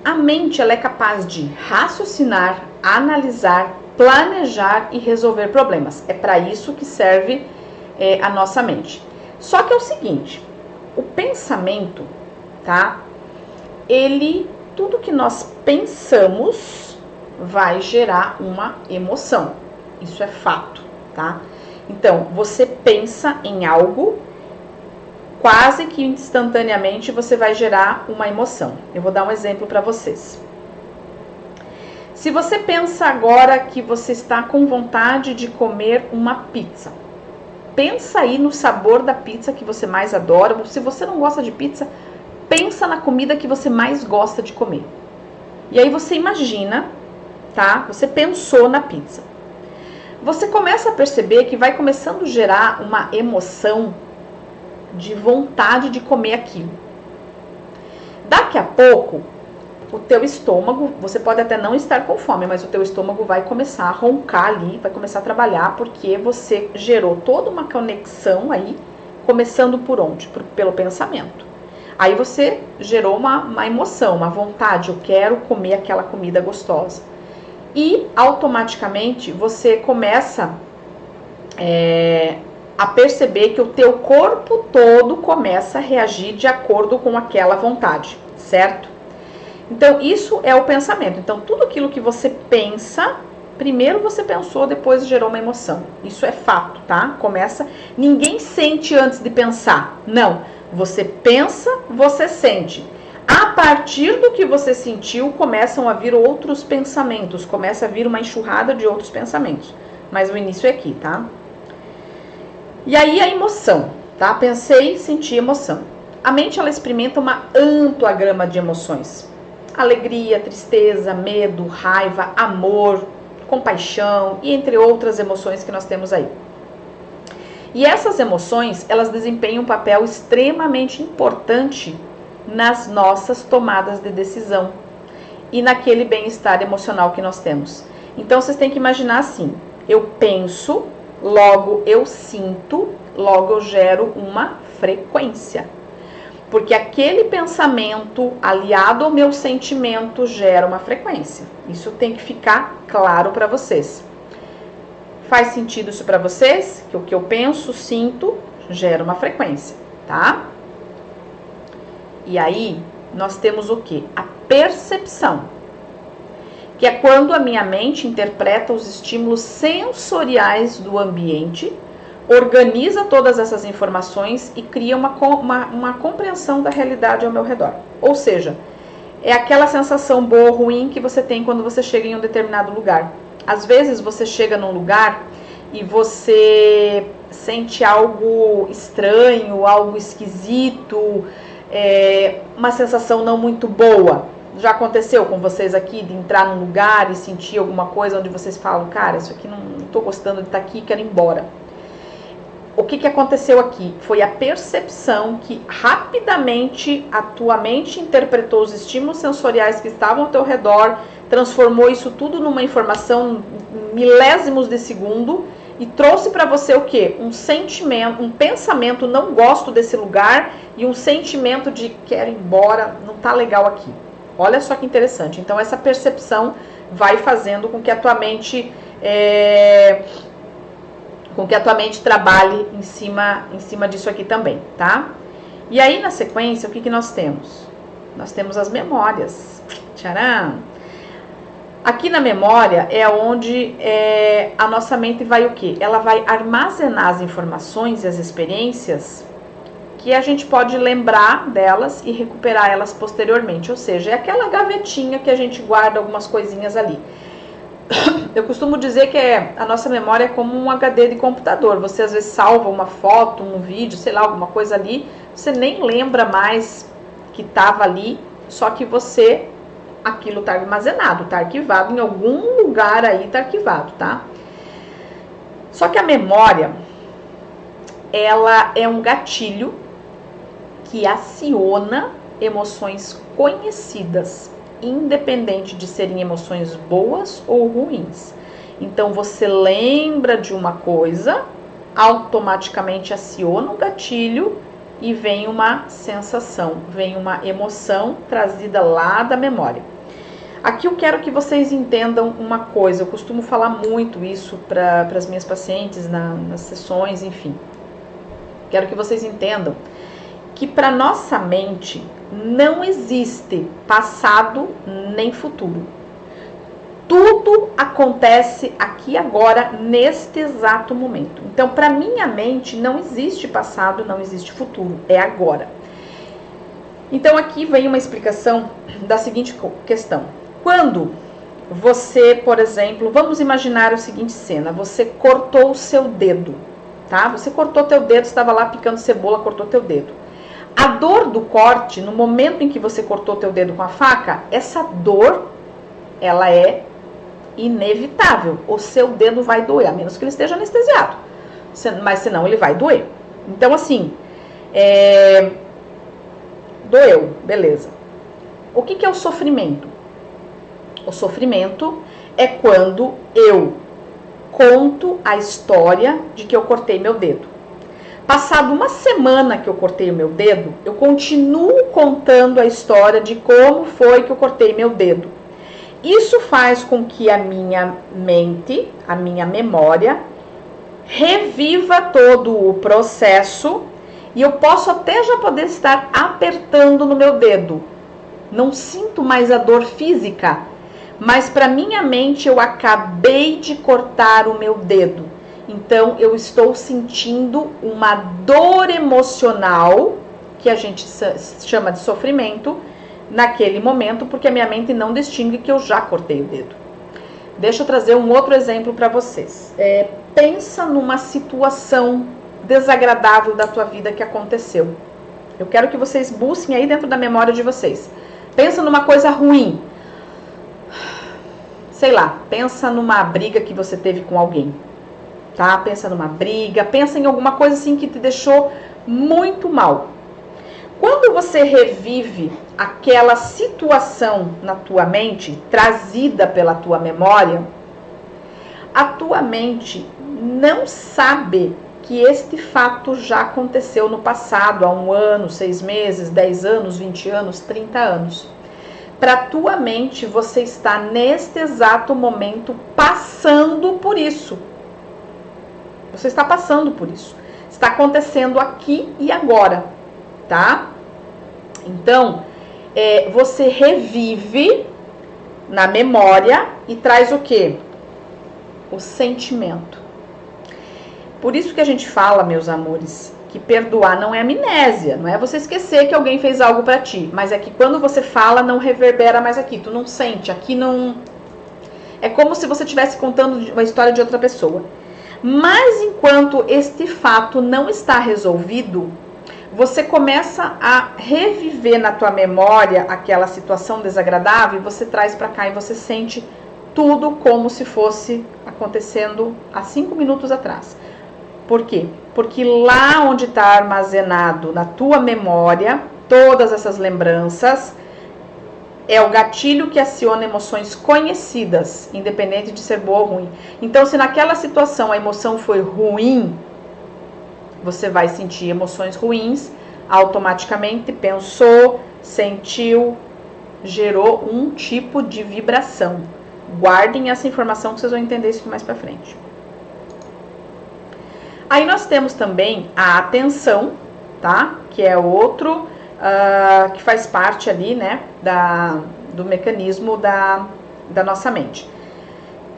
A mente, ela é capaz de raciocinar, analisar, planejar e resolver problemas. É para isso que serve a nossa mente. Só que é o seguinte, o pensamento, tá? Tudo que nós pensamos vai gerar uma emoção. Isso é fato, tá? Então, você pensa em algo, quase que instantaneamente você vai gerar uma emoção. Eu vou dar um exemplo para vocês. Se você pensa agora que você está com vontade de comer uma pizza, pensa aí no sabor da pizza que você mais adora. Se você não gosta de pizza, pensa na comida que você mais gosta de comer. E aí você imagina, tá? Você pensou na pizza. Você começa a perceber que vai começando a gerar uma emoção de vontade de comer aquilo. Daqui a pouco, o teu estômago, você pode até não estar com fome, mas o teu estômago vai começar a roncar ali, vai começar a trabalhar, porque você gerou toda uma conexão aí, começando por onde? Pelo pensamento. Aí você gerou uma emoção, uma vontade, eu quero comer aquela comida gostosa. E automaticamente você começa a perceber que o teu corpo todo começa a reagir de acordo com aquela vontade, certo? Então, isso é o pensamento. Então, tudo aquilo que você pensa, primeiro você pensou, depois gerou uma emoção. Isso é fato, tá? Ninguém sente antes de pensar. Não, você pensa, você sente. A partir do que você sentiu, começam a vir outros pensamentos, começa a vir uma enxurrada de outros pensamentos. Mas o início é aqui, tá? E aí a emoção, tá? Pensei, senti emoção. A mente, ela experimenta uma ampla gama de emoções. Alegria, tristeza, medo, raiva, amor, compaixão e entre outras emoções que nós temos aí. E essas emoções, elas desempenham um papel extremamente importante nas nossas tomadas de decisão e naquele bem-estar emocional que nós temos. Então, vocês têm que imaginar assim, eu penso, logo eu sinto, logo eu gero uma frequência. Porque aquele pensamento aliado ao meu sentimento gera uma frequência. Isso tem que ficar claro para vocês. Faz sentido isso para vocês? Que o que eu penso, sinto, gera uma frequência, tá? E aí, nós temos o quê? A percepção. Que é quando a minha mente interpreta os estímulos sensoriais do ambiente, organiza todas essas informações e cria uma compreensão da realidade ao meu redor. Ou seja, é aquela sensação boa ou ruim que você tem quando você chega em um determinado lugar. Às vezes você chega num lugar e você sente algo estranho, algo esquisito, uma sensação não muito boa. Já aconteceu com vocês aqui de entrar num lugar e sentir alguma coisa onde vocês falam, cara, isso aqui não tô gostando de estar aqui, quero ir embora. O que aconteceu aqui? Foi a percepção que rapidamente a tua mente interpretou os estímulos sensoriais que estavam ao teu redor, transformou isso tudo numa informação em milésimos de segundo e trouxe para você o quê? Um sentimento, um pensamento, não gosto desse lugar, e um sentimento de quero ir embora, não tá legal aqui. Olha só que interessante. Então essa percepção vai fazendo com que a tua mente trabalhe em cima disso aqui também, tá? E aí na sequência, o que nós temos? Nós temos as memórias. Tcharam! Aqui na memória é onde a nossa mente vai o quê? Ela vai armazenar as informações e as experiências que a gente pode lembrar delas e recuperar elas posteriormente. Ou seja, é aquela gavetinha que a gente guarda algumas coisinhas ali. Eu costumo dizer que a nossa memória é como um HD de computador. Você às vezes salva uma foto, um vídeo, sei lá, alguma coisa ali. Você nem lembra mais que estava ali, só que aquilo está armazenado, está arquivado em algum lugar aí, está arquivado, tá? Só que a memória, ela é um gatilho que aciona emoções conhecidas, independente de serem emoções boas ou ruins. Então você lembra de uma coisa, automaticamente aciona um gatilho e vem uma sensação, vem uma emoção trazida lá da memória. Aqui eu quero que vocês entendam uma coisa, eu costumo falar muito isso para as minhas pacientes nas sessões, enfim. Quero que vocês entendam que para nossa mente não existe passado nem futuro. Tudo acontece aqui agora, neste exato momento. Então, para minha mente não existe passado, não existe futuro, é agora. Então, aqui vem uma explicação da seguinte questão. Quando você, por exemplo, vamos imaginar a seguinte cena, você cortou o seu dedo, tá? Você cortou teu dedo, estava lá picando cebola, cortou teu dedo. A dor do corte, no momento em que você cortou teu dedo com a faca, essa dor, ela é inevitável. O seu dedo vai doer, a menos que ele esteja anestesiado. Mas senão ele vai doer. Então assim, doeu, beleza. O que é o sofrimento? O sofrimento é quando eu conto a história de que eu cortei meu dedo. Passado uma semana que eu cortei o meu dedo, eu continuo contando a história de como foi que eu cortei meu dedo. Isso faz com que a minha mente, a minha memória, reviva todo o processo e eu posso até já poder estar apertando no meu dedo. Não sinto mais a dor física, mas para minha mente eu acabei de cortar o meu dedo. Então, eu estou sentindo uma dor emocional, que a gente chama de sofrimento, naquele momento, porque a minha mente não distingue que eu já cortei o dedo. Deixa eu trazer um outro exemplo para vocês. Pensa numa situação desagradável da tua vida que aconteceu. Eu quero que vocês busquem aí dentro da memória de vocês. Pensa numa coisa ruim. Sei lá, pensa numa briga que você teve com alguém. Tá? Pensa numa briga, pensa em alguma coisa assim que te deixou muito mal. Quando você revive aquela situação na tua mente, trazida pela tua memória, a tua mente não sabe que este fato já aconteceu no passado, há 1 ano, 6 meses, 10 anos, 20 anos, 30 anos. Para a tua mente, você está neste exato momento passando por isso. Você está passando por isso. Está acontecendo aqui e agora, tá? Então, você revive na memória e traz o quê? O sentimento. Por isso que a gente fala, meus amores, que perdoar não é amnésia. Não é você esquecer que alguém fez algo pra ti. Mas é que quando você fala, não reverbera mais aqui. Tu não sente, aqui não... É como se você estivesse contando uma história de outra pessoa. Mas enquanto este fato não está resolvido, você começa a reviver na tua memória aquela situação desagradável e você traz para cá e você sente tudo como se fosse acontecendo há 5 minutos atrás. Por quê? Porque lá onde está armazenado na tua memória todas essas lembranças, é o gatilho que aciona emoções conhecidas, independente de ser boa ou ruim. Então, se naquela situação a emoção foi ruim, você vai sentir emoções ruins, automaticamente pensou, sentiu, gerou um tipo de vibração. Guardem essa informação que vocês vão entender isso mais pra frente. Aí nós temos também a atenção, tá? Que é outro que faz parte ali, né, do mecanismo da nossa mente.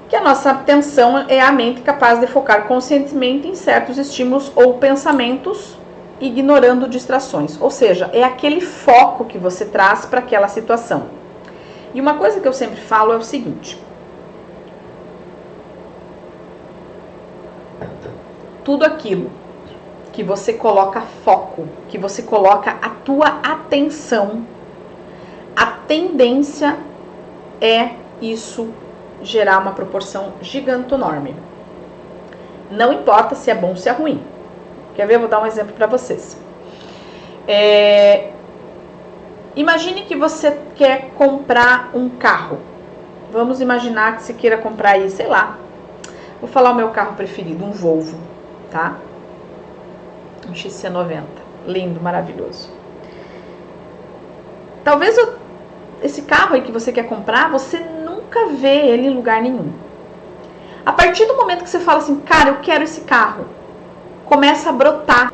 Que a nossa atenção é a mente capaz de focar conscientemente em certos estímulos ou pensamentos, ignorando distrações. Ou seja, é aquele foco que você traz para aquela situação. E uma coisa que eu sempre falo é o seguinte: tudo aquilo que você coloca foco, que você coloca a tua atenção, a tendência é isso gerar uma proporção gigantonorme. Não importa se é bom ou se é ruim. Quer ver? Eu vou dar um exemplo para vocês. Imagine que você quer comprar um carro. Vamos imaginar que você queira comprar aí, sei lá, vou falar o meu carro preferido, um Volvo, tá? Um XC90, lindo, maravilhoso. Talvez esse carro aí que você quer comprar, você nunca vê ele em lugar nenhum. A partir do momento que você fala assim, cara, eu quero esse carro, começa a brotar.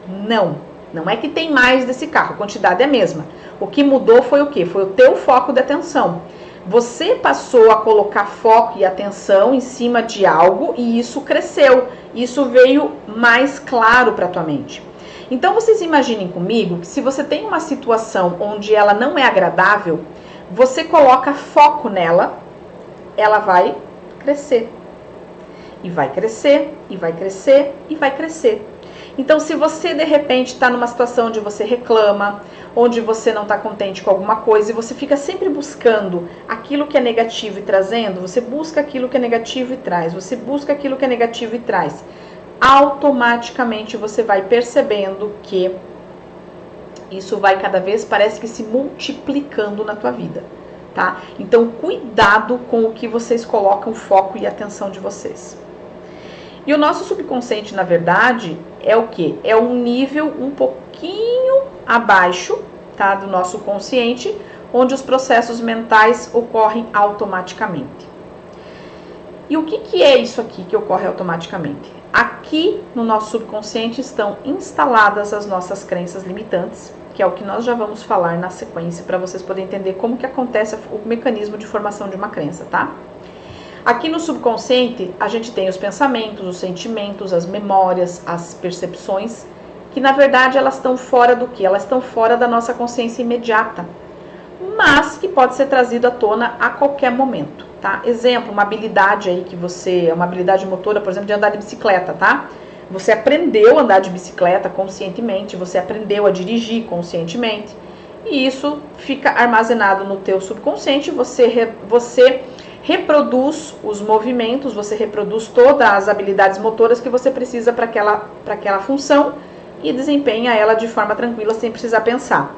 Não é que tem mais desse carro, a quantidade é a mesma. O que mudou foi o quê? Foi o teu foco de atenção. Você passou a colocar foco e atenção em cima de algo e isso cresceu. Isso veio mais claro para tua mente. Então, vocês imaginem comigo que se você tem uma situação onde ela não é agradável, você coloca foco nela, ela vai crescer. E vai crescer, e vai crescer, e vai crescer. Então, se você de repente está numa situação onde você reclama, onde você não está contente com alguma coisa e você fica sempre buscando aquilo que é negativo e trazendo, você busca aquilo que é negativo e traz, você busca aquilo que é negativo e traz, automaticamente você vai percebendo que isso vai cada vez, parece que se multiplicando na tua vida, tá? Então, cuidado com o que vocês colocam foco e atenção de vocês. E o nosso subconsciente, na verdade, é o quê? É um nível um pouquinho abaixo, tá, do nosso consciente, onde os processos mentais ocorrem automaticamente. E o que é isso aqui que ocorre automaticamente? Aqui no nosso subconsciente estão instaladas as nossas crenças limitantes, que é o que nós já vamos falar na sequência, para vocês poderem entender como que acontece o mecanismo de formação de uma crença, tá? Aqui no subconsciente, a gente tem os pensamentos, os sentimentos, as memórias, as percepções, que na verdade elas estão fora do quê? Elas estão fora da nossa consciência imediata, mas que pode ser trazido à tona a qualquer momento, tá? Exemplo, uma habilidade aí que você, uma habilidade motora, por exemplo, de andar de bicicleta, tá? Você aprendeu a andar de bicicleta conscientemente, você aprendeu a dirigir conscientemente, e isso fica armazenado no teu subconsciente, você reproduz os movimentos, você reproduz todas as habilidades motoras que você precisa para aquela função e desempenha ela de forma tranquila, sem precisar pensar.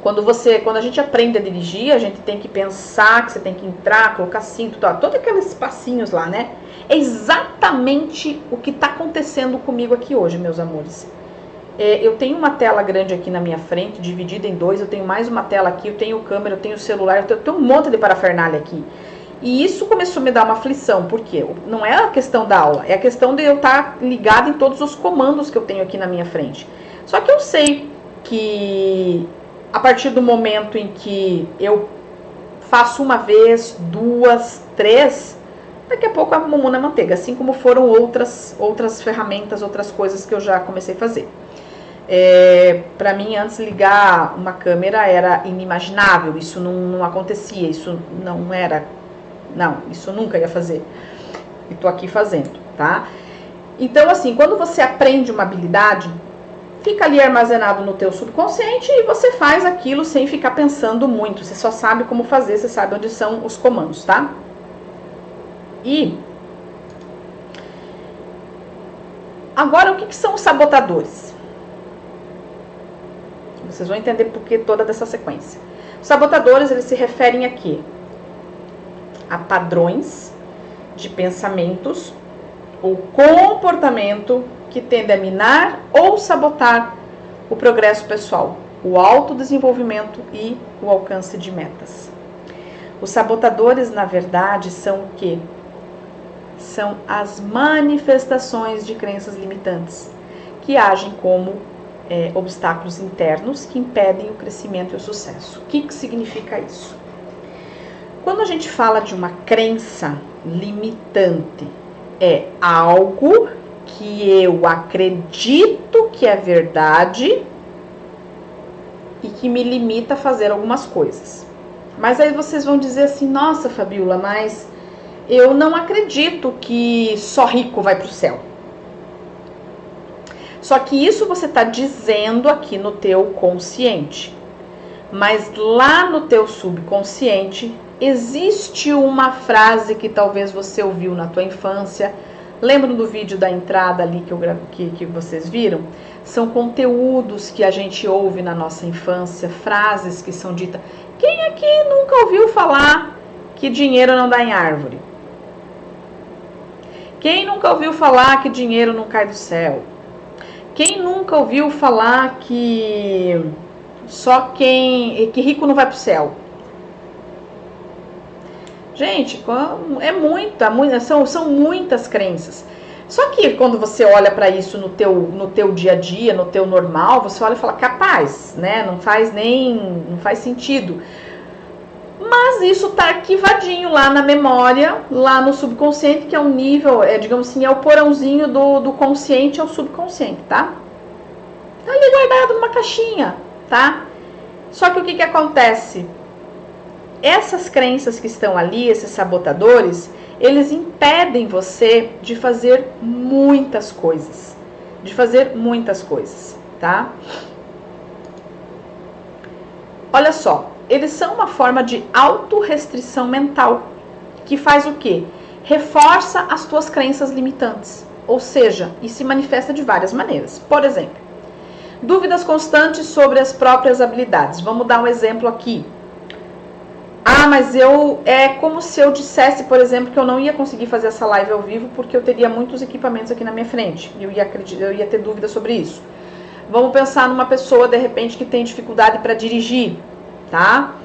Quando a gente aprende a dirigir, a gente tem que pensar que você tem que entrar, colocar cinto, todos aqueles passinhos lá, né? É exatamente o que está acontecendo comigo aqui hoje, meus amores. Eu tenho uma tela grande aqui na minha frente, dividida em dois, eu tenho mais uma tela aqui, eu tenho câmera, eu tenho celular, eu tenho um monte de parafernália aqui. E isso começou a me dar uma aflição, porque não é a questão da aula, é a questão de eu estar ligado em todos os comandos que eu tenho aqui na minha frente. Só que eu sei que a partir do momento em que eu faço uma vez, duas, três, daqui a pouco a mamão na manteiga, assim como foram outras ferramentas, outras coisas que eu já comecei a fazer. Para mim, antes ligar uma câmera era inimaginável, isso não acontecia, isso não era Não, isso eu nunca ia fazer. E tô aqui fazendo, tá? Então, assim, quando você aprende uma habilidade, fica ali armazenado no teu subconsciente e você faz aquilo sem ficar pensando muito. Você só sabe como fazer, você sabe onde são os comandos, tá? E agora, o que são os sabotadores? Vocês vão entender por que toda dessa sequência. Os sabotadores, eles se referem a quê? A padrões de pensamentos ou comportamento que tende a minar ou sabotar o progresso pessoal, o autodesenvolvimento e o alcance de metas. Os sabotadores, na verdade, são o quê? São as manifestações de crenças limitantes, que agem como obstáculos internos que impedem o crescimento e o sucesso. O que significa isso? Quando a gente fala de uma crença limitante, é algo que eu acredito que é verdade e que me limita a fazer algumas coisas. Mas aí vocês vão dizer assim, nossa, Fabiola, mas eu não acredito que só rico vai para o céu. Só que isso você está dizendo aqui no teu consciente. Mas lá no teu subconsciente existe uma frase que talvez você ouviu na tua infância. Lembram do vídeo da entrada ali que vocês viram? São conteúdos que a gente ouve na nossa infância, frases que são ditas. Quem aqui nunca ouviu falar que dinheiro não dá em árvore? Quem nunca ouviu falar que dinheiro não cai do céu? Quem nunca ouviu falar que rico não vai pro céu? Gente, são muitas crenças. Só que quando você olha para isso no teu dia a dia, no teu normal, você olha e fala, capaz, né? Não faz sentido. Mas isso tá arquivadinho lá na memória, lá no subconsciente, que é um nível, digamos assim, é o porãozinho do consciente ao subconsciente, tá? Tá ali guardado numa caixinha, tá? Só que o que acontece? Essas crenças que estão ali, esses sabotadores, eles impedem você de fazer muitas coisas. Tá? Olha só, eles são uma forma de autorrestrição mental, que faz o quê? Reforça as tuas crenças limitantes. Ou seja, e se manifesta de várias maneiras. Por exemplo, dúvidas constantes sobre as próprias habilidades. Vamos dar um exemplo aqui. Ah, mas é como se eu dissesse, por exemplo, que eu não ia conseguir fazer essa live ao vivo porque eu teria muitos equipamentos aqui na minha frente. E eu ia ter dúvida sobre isso. Vamos pensar numa pessoa, de repente, que tem dificuldade para dirigir, tá?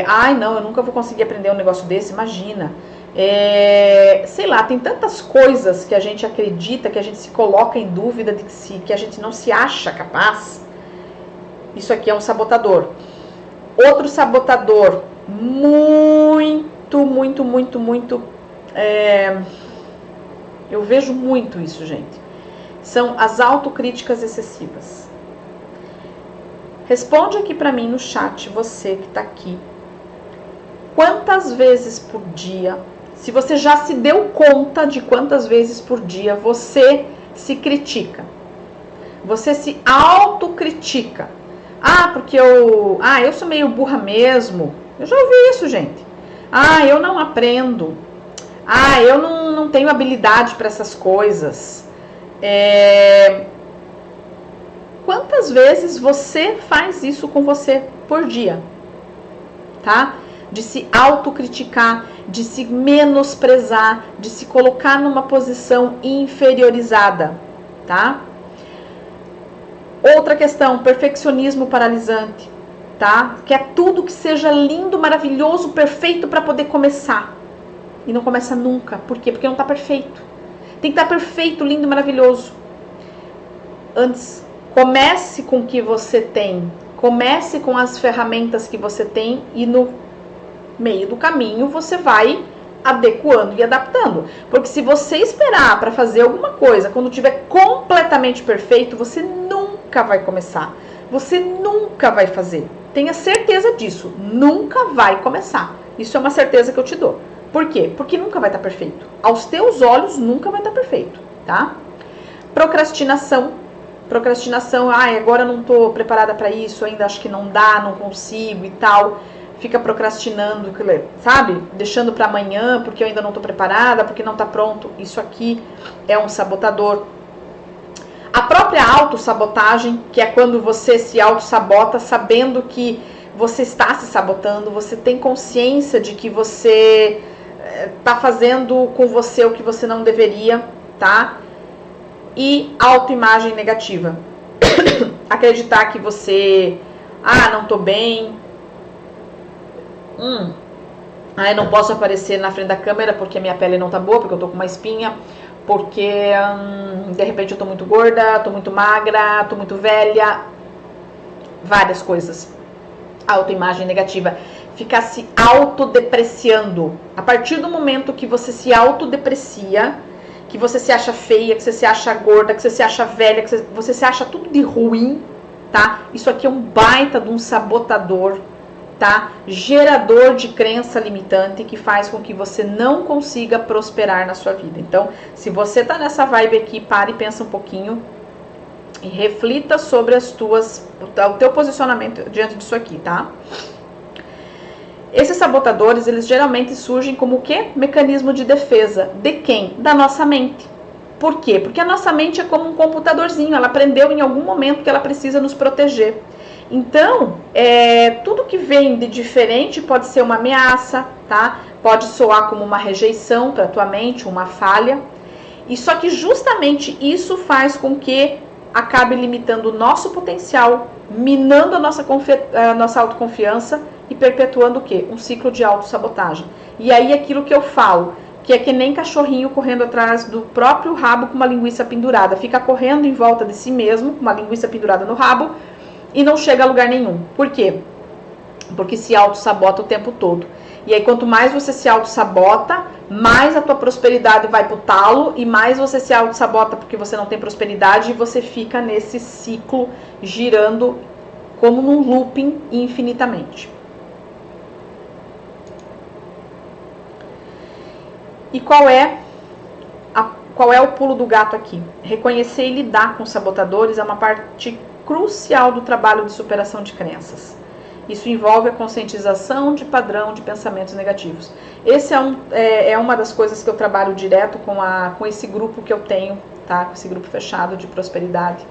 Ai, não, eu nunca vou conseguir aprender um negócio desse, imagina. Sei lá, tem tantas coisas que a gente acredita, que a gente se coloca em dúvida, que a gente não se acha capaz. Isso aqui é um sabotador. Outro sabotador eu vejo muito isso, gente. São as autocríticas excessivas. Responde aqui pra mim no chat, você que tá aqui. Quantas vezes por dia, se você já se deu conta de quantas vezes por dia você se critica? Você se autocritica. Porque eu sou meio burra mesmo. Eu já ouvi isso, gente. Eu não aprendo. Eu não tenho habilidade para essas coisas. Quantas vezes você faz isso com você por dia? Tá? De se autocriticar, de se menosprezar, de se colocar numa posição inferiorizada, tá? Outra questão, perfeccionismo paralisante, tá? Quer tudo que seja lindo, maravilhoso, perfeito para poder começar. E não começa nunca. Por quê? Porque não tá perfeito. Tem que estar perfeito, lindo, maravilhoso. Antes, comece com o que você tem. Comece com as ferramentas que você tem e no meio do caminho você vai adequando e adaptando. Porque se você esperar para fazer alguma coisa quando tiver completamente perfeito, você nunca vai começar. Você nunca vai fazer. Tenha certeza disso. Nunca vai começar. Isso é uma certeza que eu te dou. Por quê? Porque nunca vai estar perfeito. Aos teus olhos, nunca vai estar perfeito, tá? Procrastinação. Procrastinação, agora eu não tô preparada para isso, ainda acho que não dá, não consigo e tal. Fica procrastinando, sabe? Deixando para amanhã, porque eu ainda não tô preparada, porque não tá pronto. Isso aqui é um sabotador. A própria autossabotagem, que é quando você se autossabota sabendo que você está se sabotando, você tem consciência de que você tá fazendo com você o que você não deveria, tá? E autoimagem negativa. Acreditar que você, não tô bem, não posso aparecer na frente da câmera porque a minha pele não tá boa, porque eu tô com uma espinha, porque de repente eu tô muito gorda, tô muito magra, tô muito velha, várias coisas. Autoimagem negativa. Ficar se autodepreciando. A partir do momento que você se autodeprecia, que você se acha feia, que você se acha gorda, que você se acha velha, que você se acha tudo de ruim, tá? Isso aqui é um baita de um sabotador, tá? Gerador de crença limitante que faz com que você não consiga prosperar na sua vida. Então, se você tá nessa vibe aqui, pare e pensa um pouquinho e reflita sobre o teu posicionamento diante disso aqui, tá? Esses sabotadores, eles geralmente surgem como o quê? Mecanismo de defesa. De quem? Da nossa mente. Por quê? Porque a nossa mente é como um computadorzinho, ela aprendeu em algum momento que ela precisa nos proteger. Então, tudo que vem de diferente pode ser uma ameaça, tá? Pode soar como uma rejeição para a tua mente, uma falha. E só que justamente isso faz com que acabe limitando o nosso potencial, minando a nossa autoconfiança e perpetuando o quê? Um ciclo de autossabotagem. E aí aquilo que eu falo, que é que nem cachorrinho correndo atrás do próprio rabo com uma linguiça pendurada. Fica correndo em volta de si mesmo, com uma linguiça pendurada no rabo, e não chega a lugar nenhum. Por quê? Porque se autossabota o tempo todo. E aí quanto mais você se autossabota, mais a tua prosperidade vai pro talo e mais você se autossabota porque você não tem prosperidade e você fica nesse ciclo girando como num looping infinitamente. E qual é o pulo do gato aqui? Reconhecer e lidar com os sabotadores é uma parte crucial do trabalho de superação de crenças. Isso envolve a conscientização de padrão de pensamentos negativos. Esse é uma das coisas que eu trabalho direto com esse grupo que eu tenho, tá? Com esse grupo fechado de prosperidade.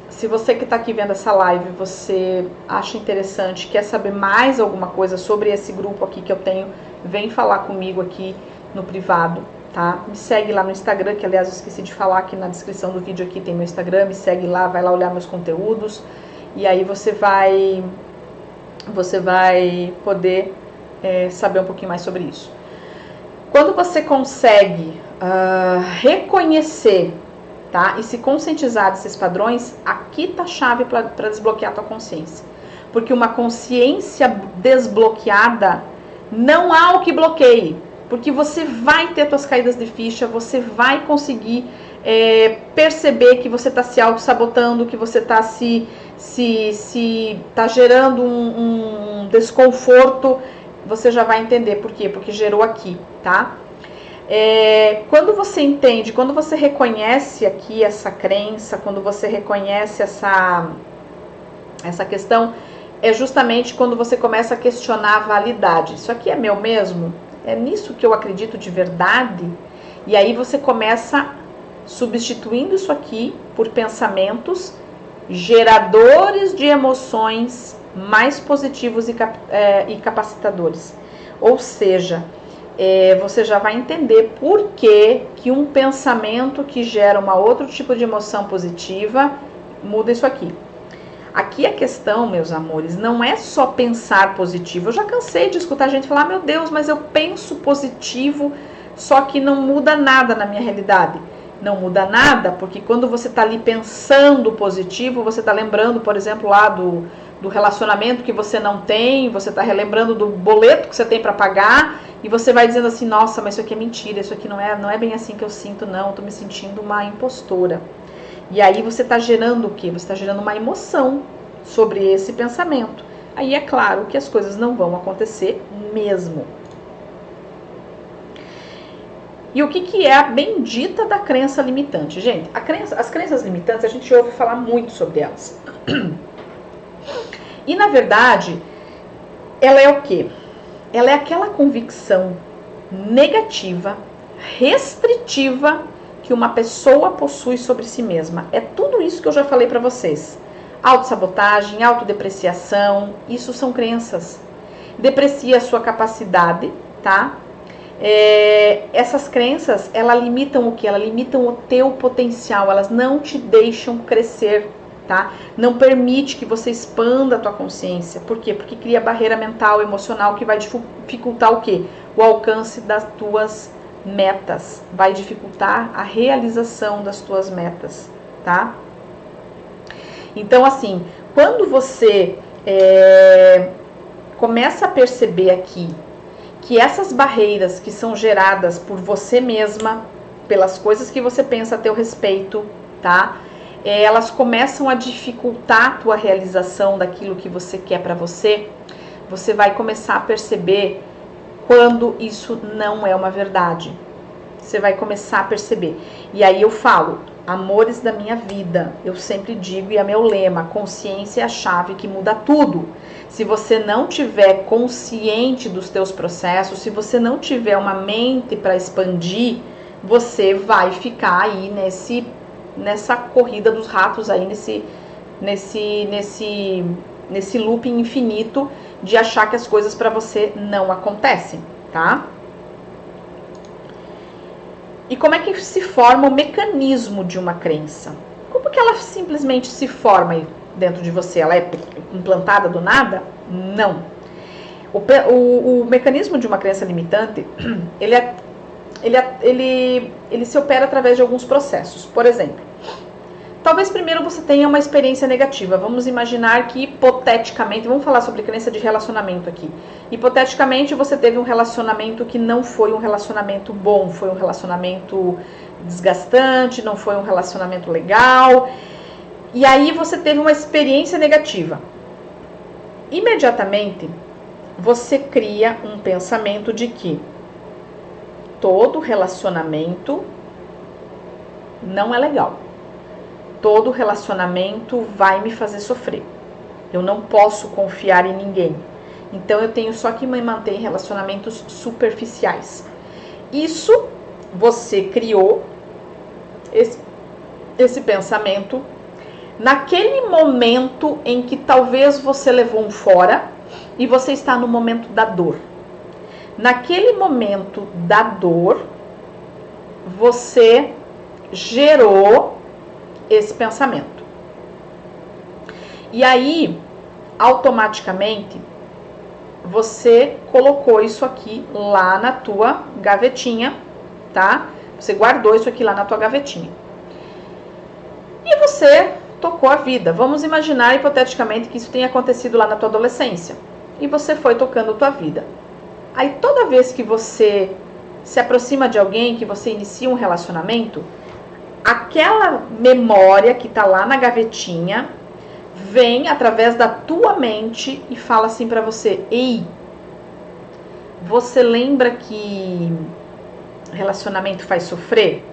Se você que está aqui vendo essa live, você acha interessante, quer saber mais alguma coisa sobre esse grupo aqui que eu tenho, vem falar comigo aqui no privado, tá? Me segue lá no Instagram, que aliás eu esqueci de falar, aqui na descrição do vídeo aqui tem meu Instagram, me segue lá, vai lá olhar meus conteúdos. E aí você vai poder saber um pouquinho mais sobre isso. Quando você consegue reconhecer, tá, e se conscientizar desses padrões, aqui tá a chave para desbloquear a tua consciência. Porque uma consciência desbloqueada, não há o que bloqueie. Porque você vai ter tuas caídas de ficha, você vai conseguir perceber que você está se auto-sabotando, que você está tá gerando um desconforto, você já vai entender por quê, porque gerou aqui, tá? Quando você entende, quando você reconhece aqui essa crença, quando você reconhece essa questão, é justamente quando você começa a questionar a validade. Isso aqui é meu mesmo? É nisso que eu acredito de verdade? E aí você começa substituindo isso aqui por pensamentos geradores de emoções mais positivos e capacitadores. Ou seja, você já vai entender por que um pensamento que gera outro tipo de emoção positiva muda isso aqui. Aqui a questão, meus amores, não é só pensar positivo. Eu já cansei de escutar gente falar, meu Deus, mas eu penso positivo, só que não muda nada na minha realidade. Não muda nada, porque quando você está ali pensando positivo, você está lembrando, por exemplo, lá do relacionamento que você não tem, você está relembrando do boleto que você tem para pagar, e você vai dizendo assim, nossa, mas isso aqui é mentira, isso aqui não é bem assim que eu sinto, não, eu tô me sentindo uma impostora. E aí você está gerando o quê? Você está gerando uma emoção sobre esse pensamento. Aí é claro que as coisas não vão acontecer mesmo. E o que é a bendita da crença limitante? Gente, as crenças limitantes, a gente ouve falar muito sobre elas. E, na verdade, ela é o quê? Ela é aquela convicção negativa, restritiva, que uma pessoa possui sobre si mesma. É tudo isso que eu já falei para vocês. Autossabotagem, autodepreciação, isso são crenças. Deprecia a sua capacidade, tá? Essas crenças, elas limitam o que? Elas limitam o teu potencial, elas não te deixam crescer, tá? Não permite que você expanda a tua consciência. Por quê? Porque cria barreira mental, emocional, que vai dificultar o quê? O alcance das tuas metas, vai dificultar a realização das tuas metas, tá? Então, assim, quando você começa a perceber aqui que essas barreiras que são geradas por você mesma, pelas coisas que você pensa a teu respeito, tá? Elas começam a dificultar a tua realização daquilo que você quer para você, você vai começar a perceber quando isso não é uma verdade. Você vai começar a perceber. E aí eu falo, amores da minha vida, eu sempre digo, e é meu lema, consciência é a chave que muda tudo. Se você não tiver consciente dos teus processos, se você não tiver uma mente para expandir, você vai ficar aí nessa corrida dos ratos aí, nesse looping infinito de achar que as coisas para você não acontecem, tá? E como é que se forma o mecanismo de uma crença? Como que ela simplesmente se forma aí dentro de você? Ela é implantada do nada? Não. O mecanismo de uma crença limitante, ele se opera através de alguns processos. Por exemplo, talvez primeiro você tenha uma experiência negativa. Vamos imaginar que hipoteticamente, vamos falar sobre crença de relacionamento aqui. Hipoteticamente você teve um relacionamento que não foi um relacionamento bom, foi um relacionamento desgastante, não foi um relacionamento legal. E aí você teve uma experiência negativa. Imediatamente você cria um pensamento de que todo relacionamento não é legal. Todo relacionamento vai me fazer sofrer. Eu não posso confiar em ninguém. Então eu tenho só que me manter em relacionamentos superficiais. Isso você criou esse pensamento naquele momento em que talvez você levou um fora e você está no momento da dor. Naquele momento da dor, você gerou esse pensamento. E aí, automaticamente, você colocou isso aqui lá na tua gavetinha, tá? Você guardou isso aqui lá na tua gavetinha. E você tocou a vida. Vamos imaginar, hipoteticamente, que isso tenha acontecido lá na tua adolescência. E você foi tocando a tua vida. Aí, toda vez que você se aproxima de alguém, que você inicia um relacionamento, aquela memória que tá lá na gavetinha vem através da tua mente e fala assim pra você: ei, você lembra que relacionamento faz sofrer?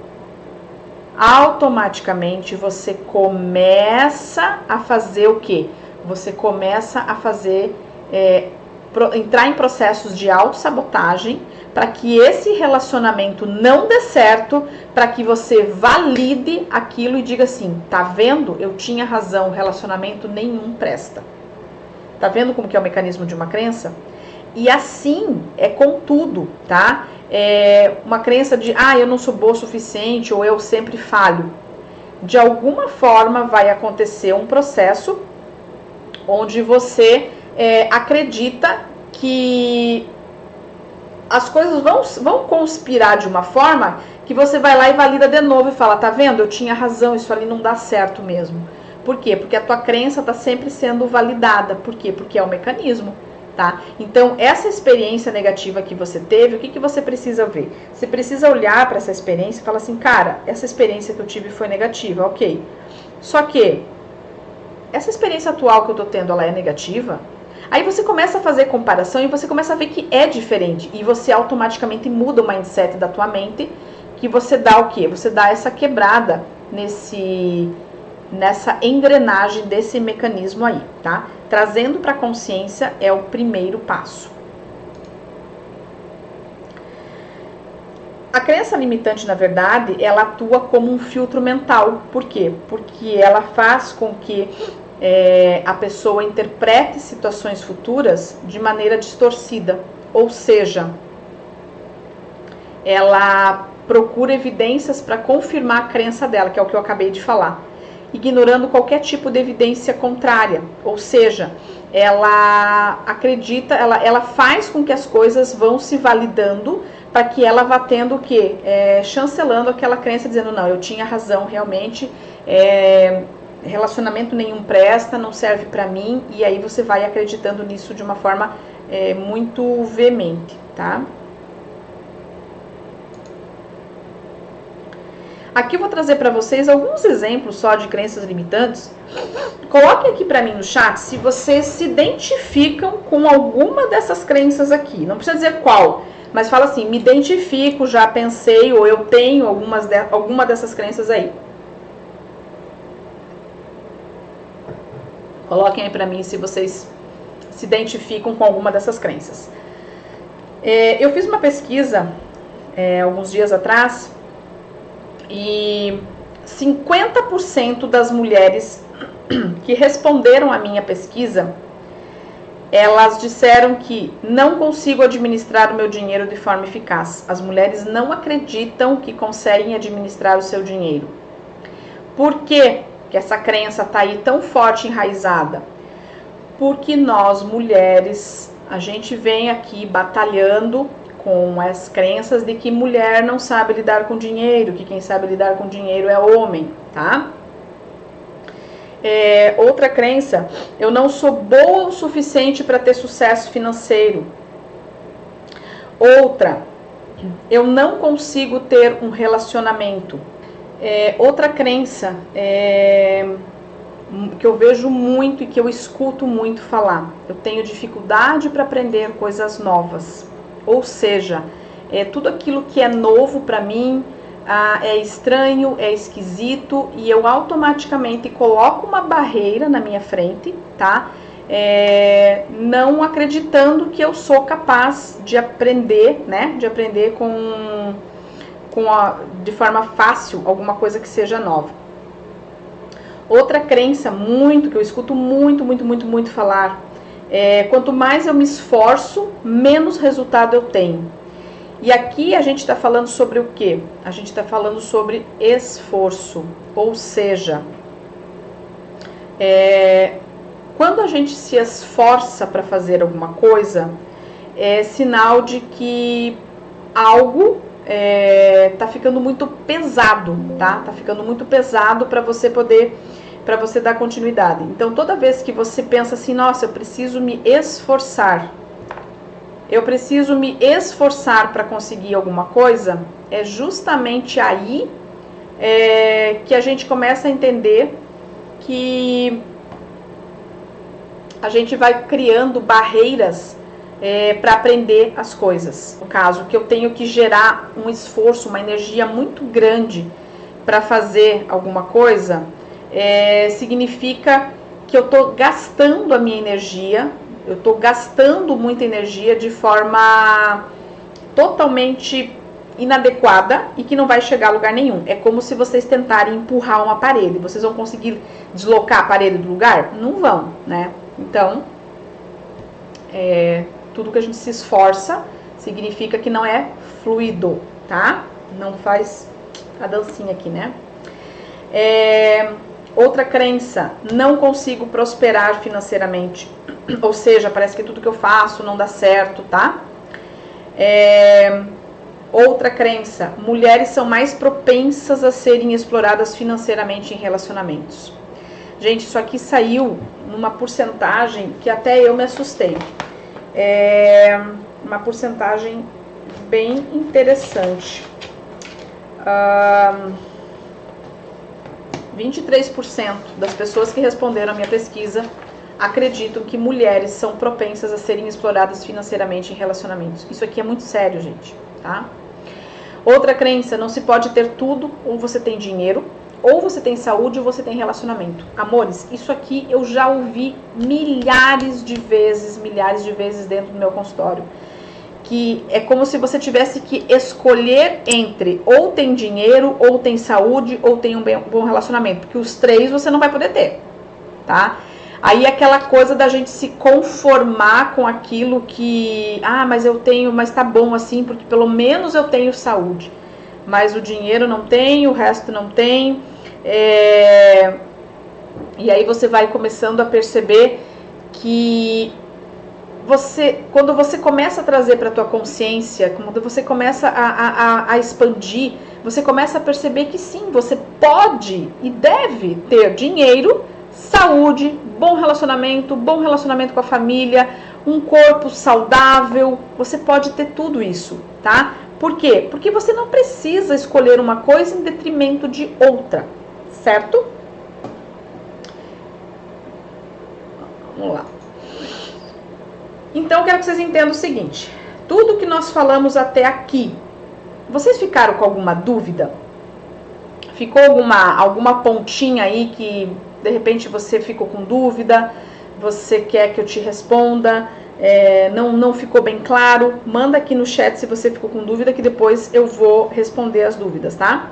Automaticamente você começa a fazer o quê? Você começa a fazer, entrar em processos de autossabotagem para que esse relacionamento não dê certo, para que você valide aquilo e diga assim: tá vendo? Eu tinha razão, relacionamento nenhum presta. Tá vendo como que é o mecanismo de uma crença? E assim é com tudo, tá? É uma crença de, eu não sou boa o suficiente, ou eu sempre falho. De alguma forma vai acontecer um processo onde você acredita que as coisas vão conspirar de uma forma que você vai lá e valida de novo e fala: tá vendo? Eu tinha razão, isso ali não dá certo mesmo. Por quê? Porque a tua crença está sempre sendo validada. Por quê? Porque é o mecanismo, tá? Então, essa experiência negativa que você teve, o que você precisa ver? Você precisa olhar para essa experiência e falar assim: cara, essa experiência que eu tive foi negativa, ok. Só que essa experiência atual que eu tô tendo, ela é negativa? Aí você começa a fazer comparação e você começa a ver que é diferente. E você automaticamente muda o mindset da tua mente, que você dá o quê? Você dá essa quebrada nessa engrenagem desse mecanismo aí, tá? Trazendo para a consciência é o primeiro passo. A crença limitante, na verdade, ela atua como um filtro mental. Por quê? Porque ela faz com que a pessoa interprete situações futuras de maneira distorcida. Ou seja, ela procura evidências para confirmar a crença dela, que é o que eu acabei de falar, ignorando qualquer tipo de evidência contrária. Ou seja, ela acredita, ela faz com que as coisas vão se validando para que ela vá tendo o quê? Chancelando aquela crença, dizendo, não, eu tinha razão, realmente, relacionamento nenhum presta, não serve para mim, e aí você vai acreditando nisso de uma forma muito veemente, tá? Aqui eu vou trazer para vocês alguns exemplos só de crenças limitantes. Coloquem aqui para mim no chat se vocês se identificam com alguma dessas crenças aqui. Não precisa dizer qual, mas fala assim, me identifico, já pensei, ou eu tenho alguma dessas crenças aí. Coloquem aí para mim se vocês se identificam com alguma dessas crenças. Eu fiz uma pesquisa alguns dias atrás e 50% das mulheres que responderam à minha pesquisa, elas disseram que não consigo administrar o meu dinheiro de forma eficaz. As mulheres não acreditam que conseguem administrar o seu dinheiro. Por quê que essa crença está aí tão forte, enraizada? Porque nós, mulheres, a gente vem aqui batalhando com as crenças de que mulher não sabe lidar com dinheiro, que quem sabe lidar com dinheiro é homem, tá? Outra crença, eu não sou boa o suficiente para ter sucesso financeiro. Outra, eu não consigo ter um relacionamento. Outra crença que eu vejo muito e que eu escuto muito falar, eu tenho dificuldade para aprender coisas novas. Ou seja, tudo aquilo que é novo para mim é estranho, é esquisito, e eu automaticamente coloco uma barreira na minha frente, tá? Não acreditando que eu sou capaz de aprender, né? De aprender de forma fácil alguma coisa que seja nova. Outra crença que eu escuto muito falar, quanto mais eu me esforço, menos resultado eu tenho. E aqui a gente está falando sobre o quê? A gente está falando sobre esforço, ou seja, quando a gente se esforça para fazer alguma coisa, é sinal de que algo tá ficando muito pesado, tá? Tá ficando muito pesado para você dar continuidade. Então, toda vez que você pensa assim, nossa, eu preciso me esforçar para conseguir alguma coisa, é justamente aí que a gente começa a entender que a gente vai criando barreiras para aprender as coisas. No caso, que eu tenho que gerar um esforço, uma energia muito grande para fazer alguma coisa, significa que eu estou gastando a minha energia, eu estou gastando muita energia de forma totalmente inadequada e que não vai chegar a lugar nenhum. É como se vocês tentarem empurrar uma parede. Vocês vão conseguir deslocar a parede do lugar? Não vão, né? Então, tudo que a gente se esforça significa que não é fluido, tá? Não faz a dancinha aqui, né? Outra crença, não consigo prosperar financeiramente. Ou seja, parece que tudo que eu faço não dá certo, tá? Outra crença, mulheres são mais propensas a serem exploradas financeiramente em relacionamentos. Gente, isso aqui saiu numa porcentagem que até eu me assustei. Uma porcentagem bem interessante. 23% das pessoas que responderam a minha pesquisa acreditam que mulheres são propensas a serem exploradas financeiramente em relacionamentos. Isso aqui é muito sério, gente, tá? Outra crença, não se pode ter tudo, ou você tem dinheiro, ou você tem saúde, ou você tem relacionamento. Amores, isso aqui eu já ouvi milhares de vezes dentro do meu consultório. Que é como se você tivesse que escolher entre ou tem dinheiro, ou tem saúde, ou tem um bom relacionamento. Porque os três você não vai poder ter, tá? Aí aquela coisa da gente se conformar com aquilo que... Ah, mas eu tenho, mas tá bom assim, porque pelo menos eu tenho saúde. Mas o dinheiro não tenho, o resto não tenho. E aí você vai começando a perceber que quando você começa a trazer para a tua consciência, quando você começa a expandir, você começa a perceber que sim, você pode e deve ter dinheiro, saúde, bom relacionamento com a família, um corpo saudável, você pode ter tudo isso, tá? Por quê? Porque você não precisa escolher uma coisa em detrimento de outra, certo? Vamos lá. Então, eu quero que vocês entendam o seguinte, tudo que nós falamos até aqui, vocês ficaram com alguma dúvida? Ficou alguma pontinha aí que, de repente, você ficou com dúvida, você quer que eu te responda, não ficou bem claro? Manda aqui no chat se você ficou com dúvida, que depois eu vou responder as dúvidas, tá?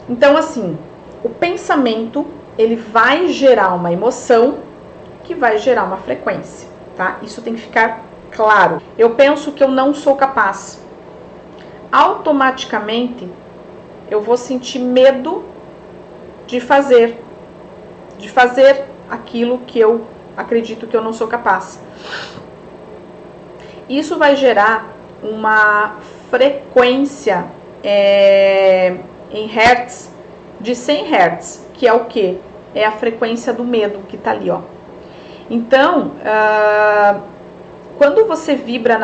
Então, assim, o pensamento, ele vai gerar uma emoção, que vai gerar uma frequência, tá? Isso tem que ficar claro. Eu penso que eu não sou capaz. Automaticamente, eu vou sentir medo de fazer aquilo que eu acredito que eu não sou capaz. Isso vai gerar uma frequência em hertz de 100 hertz, que é o quê? É a frequência do medo que tá ali, ó. Então, quando você vibra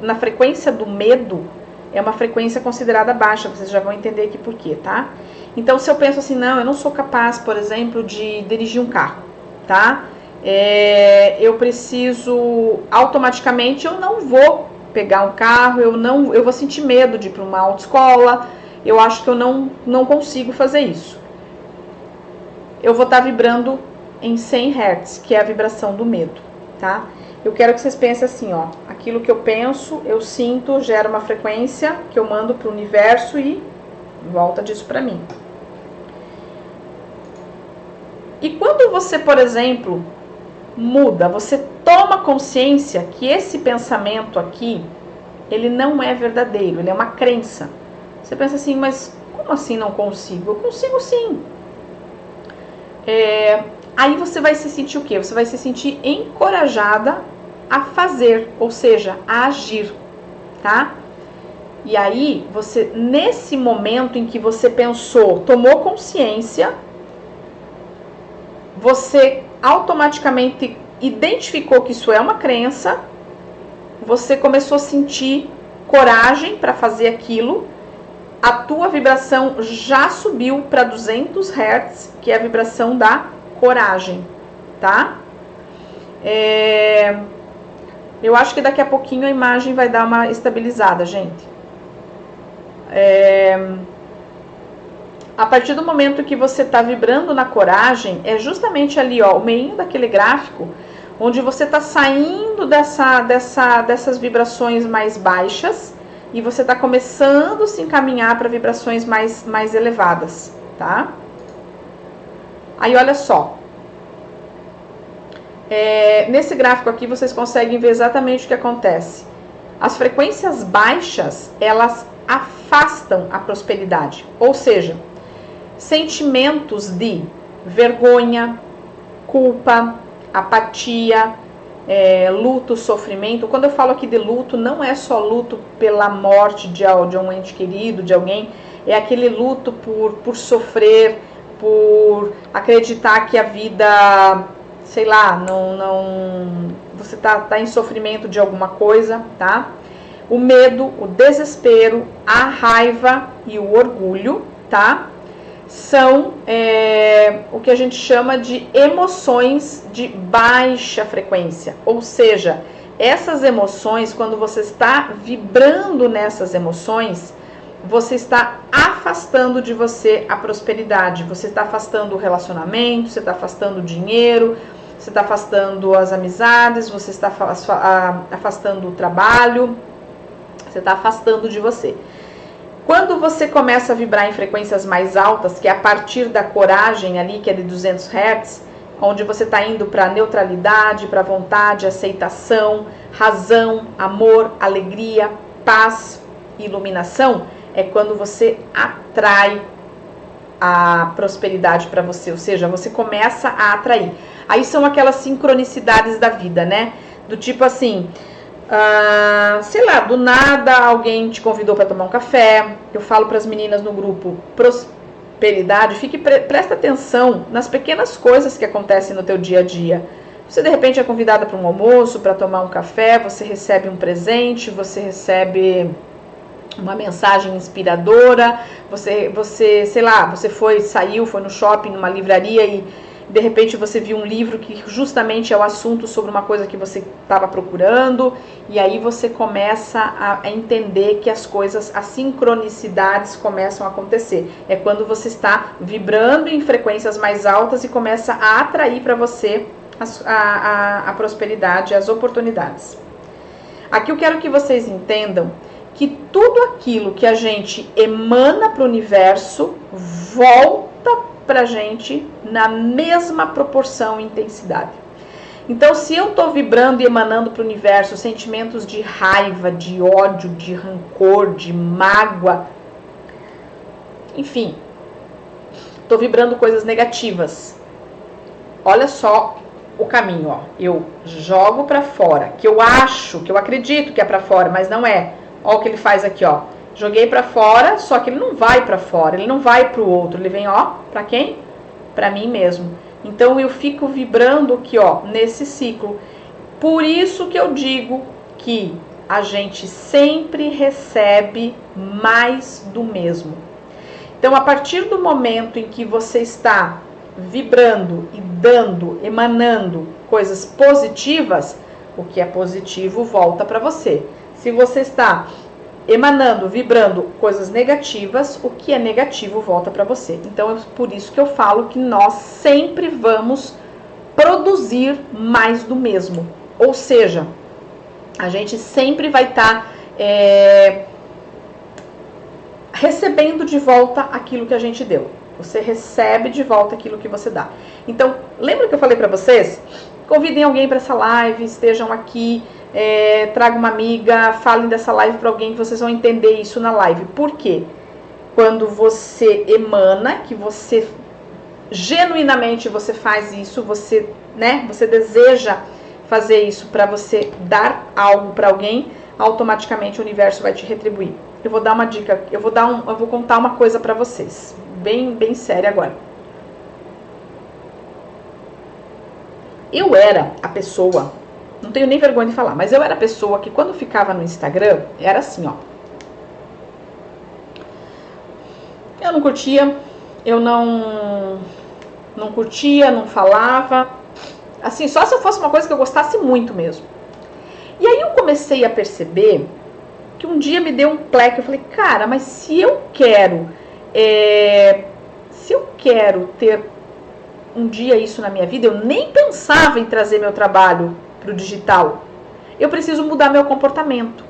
na frequência do medo, é uma frequência considerada baixa, vocês já vão entender aqui por quê, tá? Então, se eu penso assim, não, eu não sou capaz, por exemplo, de dirigir um carro, tá? Eu preciso, automaticamente, eu não vou pegar um carro, eu vou sentir medo de ir para uma autoescola, eu acho que eu não consigo fazer isso. Eu vou estar vibrando em 100 Hz, que é a vibração do medo, tá? Eu quero que vocês pensem assim, ó, aquilo que eu penso, eu sinto, gera uma frequência que eu mando para o universo e volta disso para mim. E quando você, por exemplo, muda, você toma consciência que esse pensamento aqui, ele não é verdadeiro, ele é uma crença. Você pensa assim, mas como assim não consigo? Eu consigo sim. Aí você vai se sentir o quê? Você vai se sentir encorajada a fazer, ou seja, a agir, tá? E aí, você, nesse momento em que você pensou, tomou consciência, você automaticamente identificou que isso é uma crença, você começou a sentir coragem para fazer aquilo, a tua vibração já subiu para 200 Hz, que é a vibração da coragem, tá? Eu acho que daqui a pouquinho a imagem vai dar uma estabilizada, gente. A partir do momento que você está vibrando na coragem, é justamente ali, ó, o meio daquele gráfico, onde você está saindo dessas vibrações mais baixas e você está começando a se encaminhar para vibrações mais elevadas, tá? Aí, olha só. Nesse gráfico aqui, vocês conseguem ver exatamente o que acontece. As frequências baixas, elas afastam a prosperidade. Ou seja, sentimentos de vergonha, culpa, apatia, luto, sofrimento. Quando eu falo aqui de luto, não é só luto pela morte de um ente querido, de alguém. É aquele luto por sofrer, por acreditar que a vida, sei lá, você tá em sofrimento de alguma coisa, tá? O medo, o desespero, a raiva e o orgulho, tá? são o que a gente chama de emoções de baixa frequência. Ou seja, essas emoções, quando você está vibrando nessas emoções, você está afastando de você a prosperidade. Você está afastando o relacionamento, você está afastando o dinheiro, você está afastando as amizades, você está afastando o trabalho, você está afastando de você. Quando você começa a vibrar em frequências mais altas, que é a partir da coragem ali, que é de 200 Hz, onde você está indo para neutralidade, para vontade, aceitação, razão, amor, alegria, paz, iluminação, é quando você atrai a prosperidade para você, ou seja, você começa a atrair. Aí são aquelas sincronicidades da vida, né? Do tipo assim, sei lá, do nada alguém te convidou para tomar um café. Eu falo para as meninas no grupo, prosperidade, presta atenção nas pequenas coisas que acontecem no teu dia a dia. Você de repente é convidada para um almoço, para tomar um café, você recebe um presente, você recebe uma mensagem inspiradora, você sei lá, você foi no shopping, numa livraria e de repente você viu um livro que justamente é o assunto sobre uma coisa que você estava procurando, e aí você começa a entender que as coisas, as sincronicidades começam a acontecer. É quando você está vibrando em frequências mais altas e começa a atrair para você a prosperidade, as oportunidades. Aqui eu quero que vocês entendam que tudo aquilo que a gente emana para o universo volta para a gente na mesma proporção e intensidade. Então, se eu estou vibrando e emanando para o universo sentimentos de raiva, de ódio, de rancor, de mágoa, enfim, estou vibrando coisas negativas. Olha só o caminho, ó. Eu jogo para fora, que eu acredito que é para fora, mas não é. Olha o que ele faz aqui, ó. Joguei para fora, só que ele não vai para fora, ele não vai para o outro, ele vem, ó, para quem? Para mim mesmo. Então eu fico vibrando aqui, ó, nesse ciclo. Por isso que eu digo que a gente sempre recebe mais do mesmo. Então, a partir do momento em que você está vibrando e dando, emanando coisas positivas, o que é positivo volta para você. Se você está emanando, vibrando coisas negativas, o que é negativo volta para você. Então, é por isso que eu falo que nós sempre vamos produzir mais do mesmo. Ou seja, a gente sempre vai estar recebendo de volta aquilo que a gente deu. Você recebe de volta aquilo que você dá. Então, lembra que eu falei para vocês? Convidem alguém para essa live, estejam aqui, traga uma amiga, falem dessa live para alguém que vocês vão entender isso na live. Por quê? Quando você emana, que você genuinamente você faz isso, você deseja fazer isso para você dar algo para alguém, automaticamente o universo vai te retribuir. Eu vou dar uma dica, eu vou contar uma coisa para vocês, bem séria agora. Eu era a pessoa, não tenho nem vergonha de falar, mas eu era a pessoa que quando ficava no Instagram, era assim, ó. Eu não curtia, eu não curtia, não falava, assim, só se eu fosse uma coisa que eu gostasse muito mesmo. E aí eu comecei a perceber que um dia me deu um pleque, eu falei, cara, mas se eu quero ter um dia isso na minha vida, eu nem pensava em trazer meu trabalho para o digital. Eu preciso mudar meu comportamento.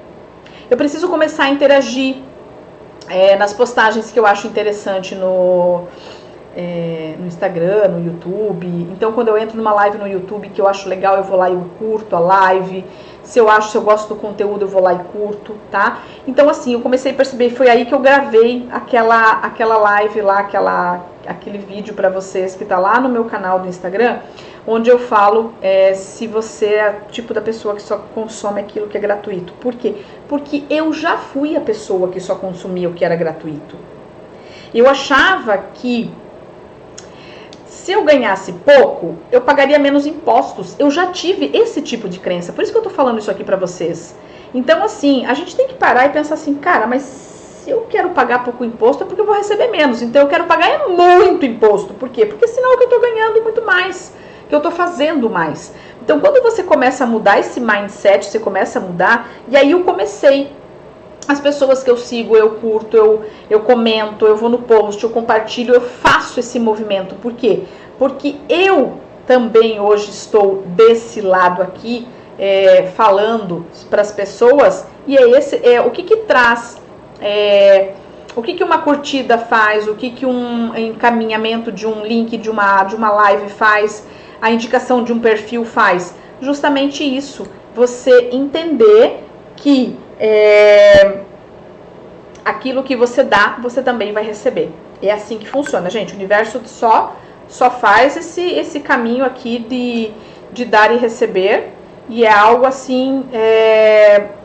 Eu preciso começar a interagir nas postagens que eu acho interessante no Instagram, no YouTube. Então, quando eu entro numa live no YouTube que eu acho legal, eu vou lá e eu curto a live. Se eu gosto do conteúdo, eu vou lá e curto, tá? Então, assim, eu comecei a perceber, foi aí que eu gravei aquela live lá, aquele vídeo pra vocês que tá lá no meu canal do Instagram, onde eu falo se você é o tipo da pessoa que só consome aquilo que é gratuito. Por quê? Porque eu já fui a pessoa que só consumia o que era gratuito. Eu achava que se eu ganhasse pouco, eu pagaria menos impostos. Eu já tive esse tipo de crença. Por isso que eu tô falando isso aqui pra vocês. Então, assim, a gente tem que parar e pensar assim, cara, mas se eu quero pagar pouco imposto é porque eu vou receber menos. Então eu quero pagar muito imposto. Por quê? Porque senão é que eu estou ganhando muito mais, que eu estou fazendo mais. Então quando você começa a mudar esse mindset, você começa a mudar, e aí eu comecei. As pessoas que eu sigo, eu curto, eu comento, eu vou no post, eu compartilho, eu faço esse movimento. Por quê? Porque eu também hoje estou desse lado aqui, falando para as pessoas, e o que traz, o que uma curtida faz, o que um encaminhamento de um link de uma live faz, a indicação de um perfil faz. Justamente isso, você entender que aquilo que você dá, você também vai receber. É assim que funciona, gente. O universo só faz esse caminho aqui de dar e receber. E é algo assim,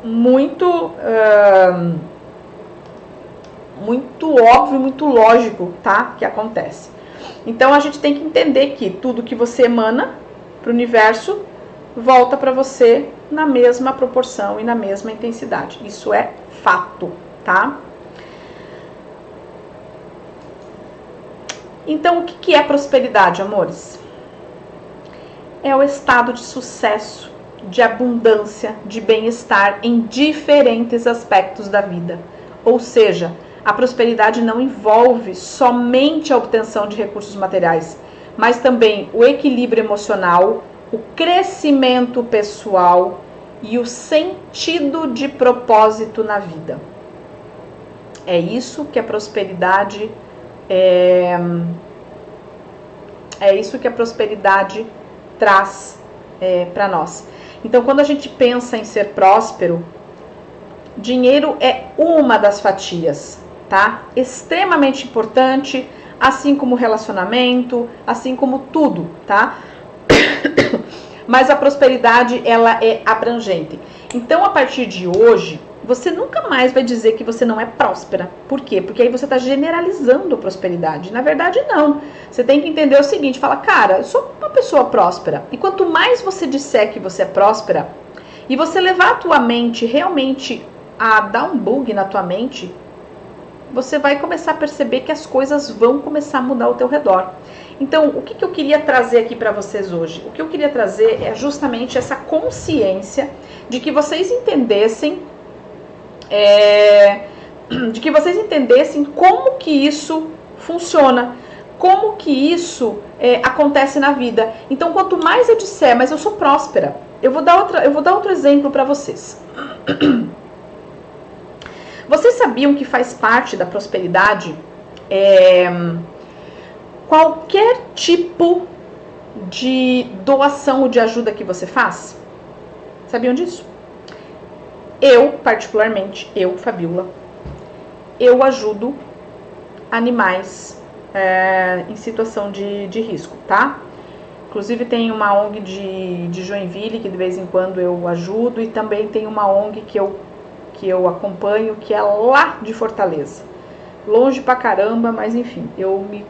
muito óbvio, muito lógico, tá? Que acontece. Então a gente tem que entender que tudo que você emana para o universo volta para você na mesma proporção e na mesma intensidade. Isso é fato, tá? Então, o que é prosperidade, amores? É o estado de sucesso, de abundância, de bem-estar em diferentes aspectos da vida. Ou seja, a prosperidade não envolve somente a obtenção de recursos materiais, mas também o equilíbrio emocional, o crescimento pessoal e o sentido de propósito na vida. É isso que a prosperidade é isso que a prosperidade traz para nós. Então, quando a gente pensa em ser próspero, dinheiro é uma das fatias, tá? Extremamente importante, assim como relacionamento, assim como tudo, tá? Mas a prosperidade, ela é abrangente. Então, a partir de hoje, você nunca mais vai dizer que você não é próspera. Por quê? Porque aí você está generalizando a prosperidade. Na verdade, não. Você tem que entender o seguinte, fala, cara, eu sou uma pessoa próspera. E quanto mais você disser que você é próspera, e você levar a tua mente realmente a dar um bug na tua mente, você vai começar a perceber que as coisas vão começar a mudar ao teu redor. Então, o que eu queria trazer aqui para vocês hoje? O que eu queria trazer é justamente essa consciência de que vocês entendessem como que isso funciona, como que isso acontece na vida. Então, quanto mais eu disser, mas eu sou próspera, eu vou dar outro exemplo para vocês. Vocês sabiam que faz parte da prosperidade qualquer tipo de doação ou de ajuda que você faz? Sabiam disso? Eu, particularmente, Fabiola, eu ajudo animais em situação de risco, tá? Inclusive tem uma ONG de Joinville que de vez em quando eu ajudo, e também tem uma ONG que eu acompanho, que é lá de Fortaleza. Longe pra caramba, mas enfim, eu me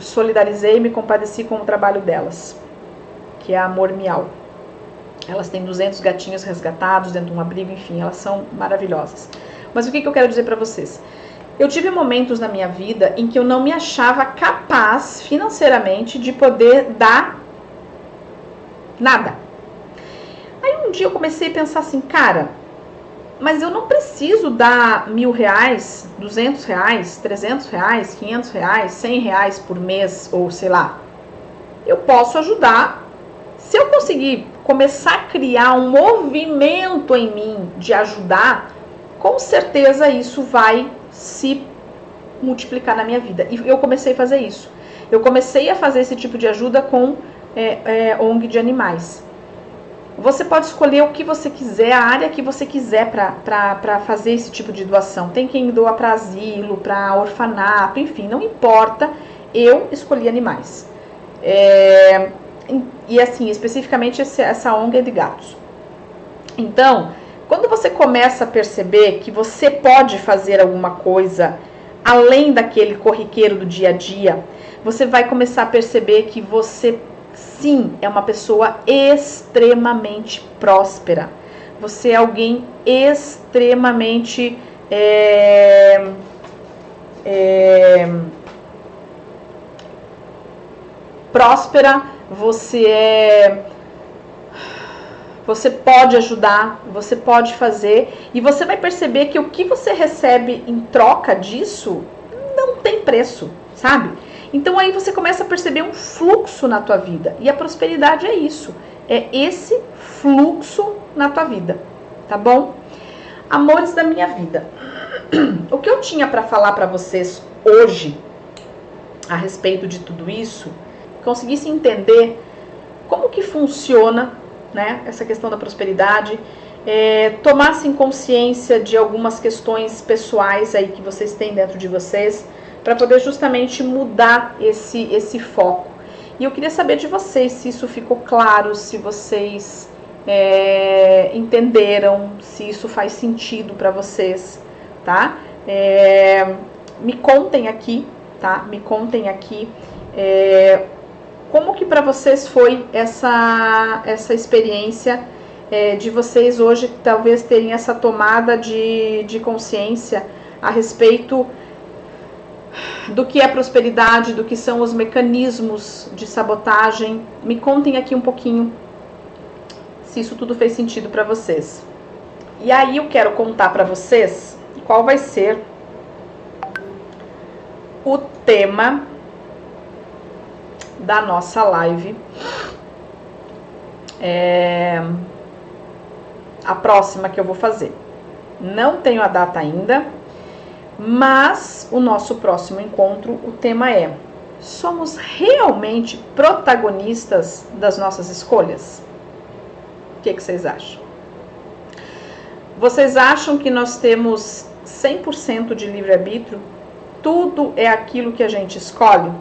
solidarizei e me compadeci com o trabalho delas, que é a Amor Miau. Elas têm 200 gatinhos resgatados dentro de um abrigo, enfim, elas são maravilhosas. Mas o que eu quero dizer pra vocês? Eu tive momentos na minha vida em que eu não me achava capaz financeiramente de poder dar nada. Aí um dia eu comecei a pensar assim, cara, mas eu não preciso dar R$1.000, R$200, R$300, R$500, R$100 por mês, ou sei lá. Eu posso ajudar. Se eu conseguir começar a criar um movimento em mim de ajudar, com certeza isso vai se multiplicar na minha vida. E eu comecei a fazer isso. Eu comecei a fazer esse tipo de ajuda com ONG de animais. Você pode escolher o que você quiser, a área que você quiser para fazer esse tipo de doação. Tem quem doa para asilo, para orfanato, enfim, não importa. Eu escolhi animais. E assim, especificamente essa ONG é de gatos. Então, quando você começa a perceber que você pode fazer alguma coisa além daquele corriqueiro do dia a dia, você vai começar a perceber que você sim é uma pessoa extremamente próspera. Você é alguém extremamente próspera, você pode ajudar, você pode fazer, e você vai perceber que o que você recebe em troca disso não tem preço, sabe? Então aí você começa a perceber um fluxo na tua vida, e a prosperidade é isso, é esse fluxo na tua vida, tá bom? Amores da minha vida, o que eu tinha para falar para vocês hoje a respeito de tudo isso, conseguisse entender como que funciona, né, essa questão da prosperidade, tomassem consciência de algumas questões pessoais aí que vocês têm dentro de vocês, para poder justamente mudar esse foco. E eu queria saber de vocês se isso ficou claro, se vocês entenderam, se isso faz sentido para vocês, tá? Me contem aqui, tá? Me contem aqui como que para vocês foi essa experiência de vocês hoje talvez terem essa tomada de consciência a respeito do que é prosperidade, do que são os mecanismos de sabotagem. Me contem aqui um pouquinho se isso tudo fez sentido para vocês. E aí eu quero contar para vocês qual vai ser o tema da nossa live, a próxima que eu vou fazer. Não tenho a data ainda, mas o nosso próximo encontro, o tema é: somos realmente protagonistas das nossas escolhas? O que vocês acham? Vocês acham que nós temos 100% de livre-arbítrio? Tudo é aquilo que a gente escolhe?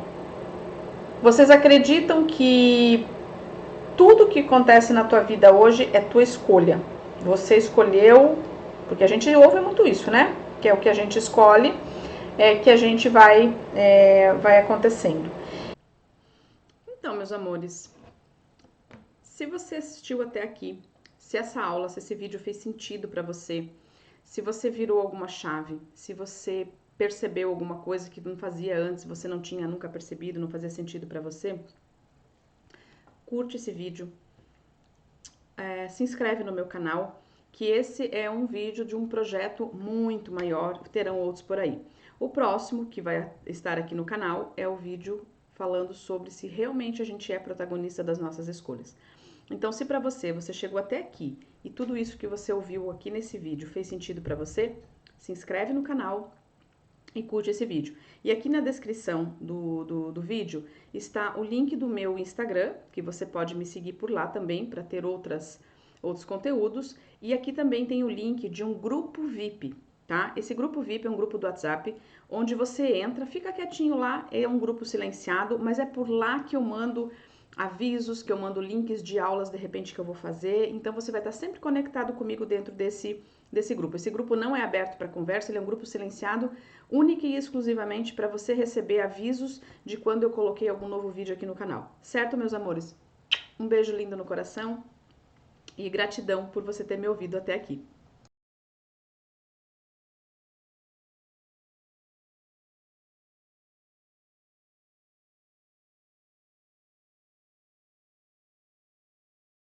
Vocês acreditam que tudo que acontece na tua vida hoje é tua escolha? Você escolheu, porque a gente ouve muito isso, né? Que é o que a gente escolhe, que a gente vai acontecendo. Então, meus amores, se você assistiu até aqui, se essa aula, se esse vídeo fez sentido para você, se você virou alguma chave, se você percebeu alguma coisa que não fazia antes, você não tinha nunca percebido, não fazia sentido para você, curte esse vídeo, se inscreve no meu canal, que esse é um vídeo de um projeto muito maior, terão outros por aí. O próximo que vai estar aqui no canal é o vídeo falando sobre se realmente a gente é protagonista das nossas escolhas. Então, se para você chegou até aqui e tudo isso que você ouviu aqui nesse vídeo fez sentido para você, se inscreve no canal e curte esse vídeo. E aqui na descrição do vídeo está o link do meu Instagram, que você pode me seguir por lá também para ter outros conteúdos. E aqui também tem o link de um grupo VIP, tá? Esse grupo VIP é um grupo do WhatsApp, onde você entra, fica quietinho lá, é um grupo silenciado, mas é por lá que eu mando avisos, que eu mando links de aulas de repente que eu vou fazer. Então você vai estar sempre conectado comigo dentro desse grupo. Esse grupo não é aberto para conversa, ele é um grupo silenciado, única e exclusivamente para você receber avisos de quando eu coloquei algum novo vídeo aqui no canal. Certo, meus amores? Um beijo lindo no coração e gratidão por você ter me ouvido até aqui.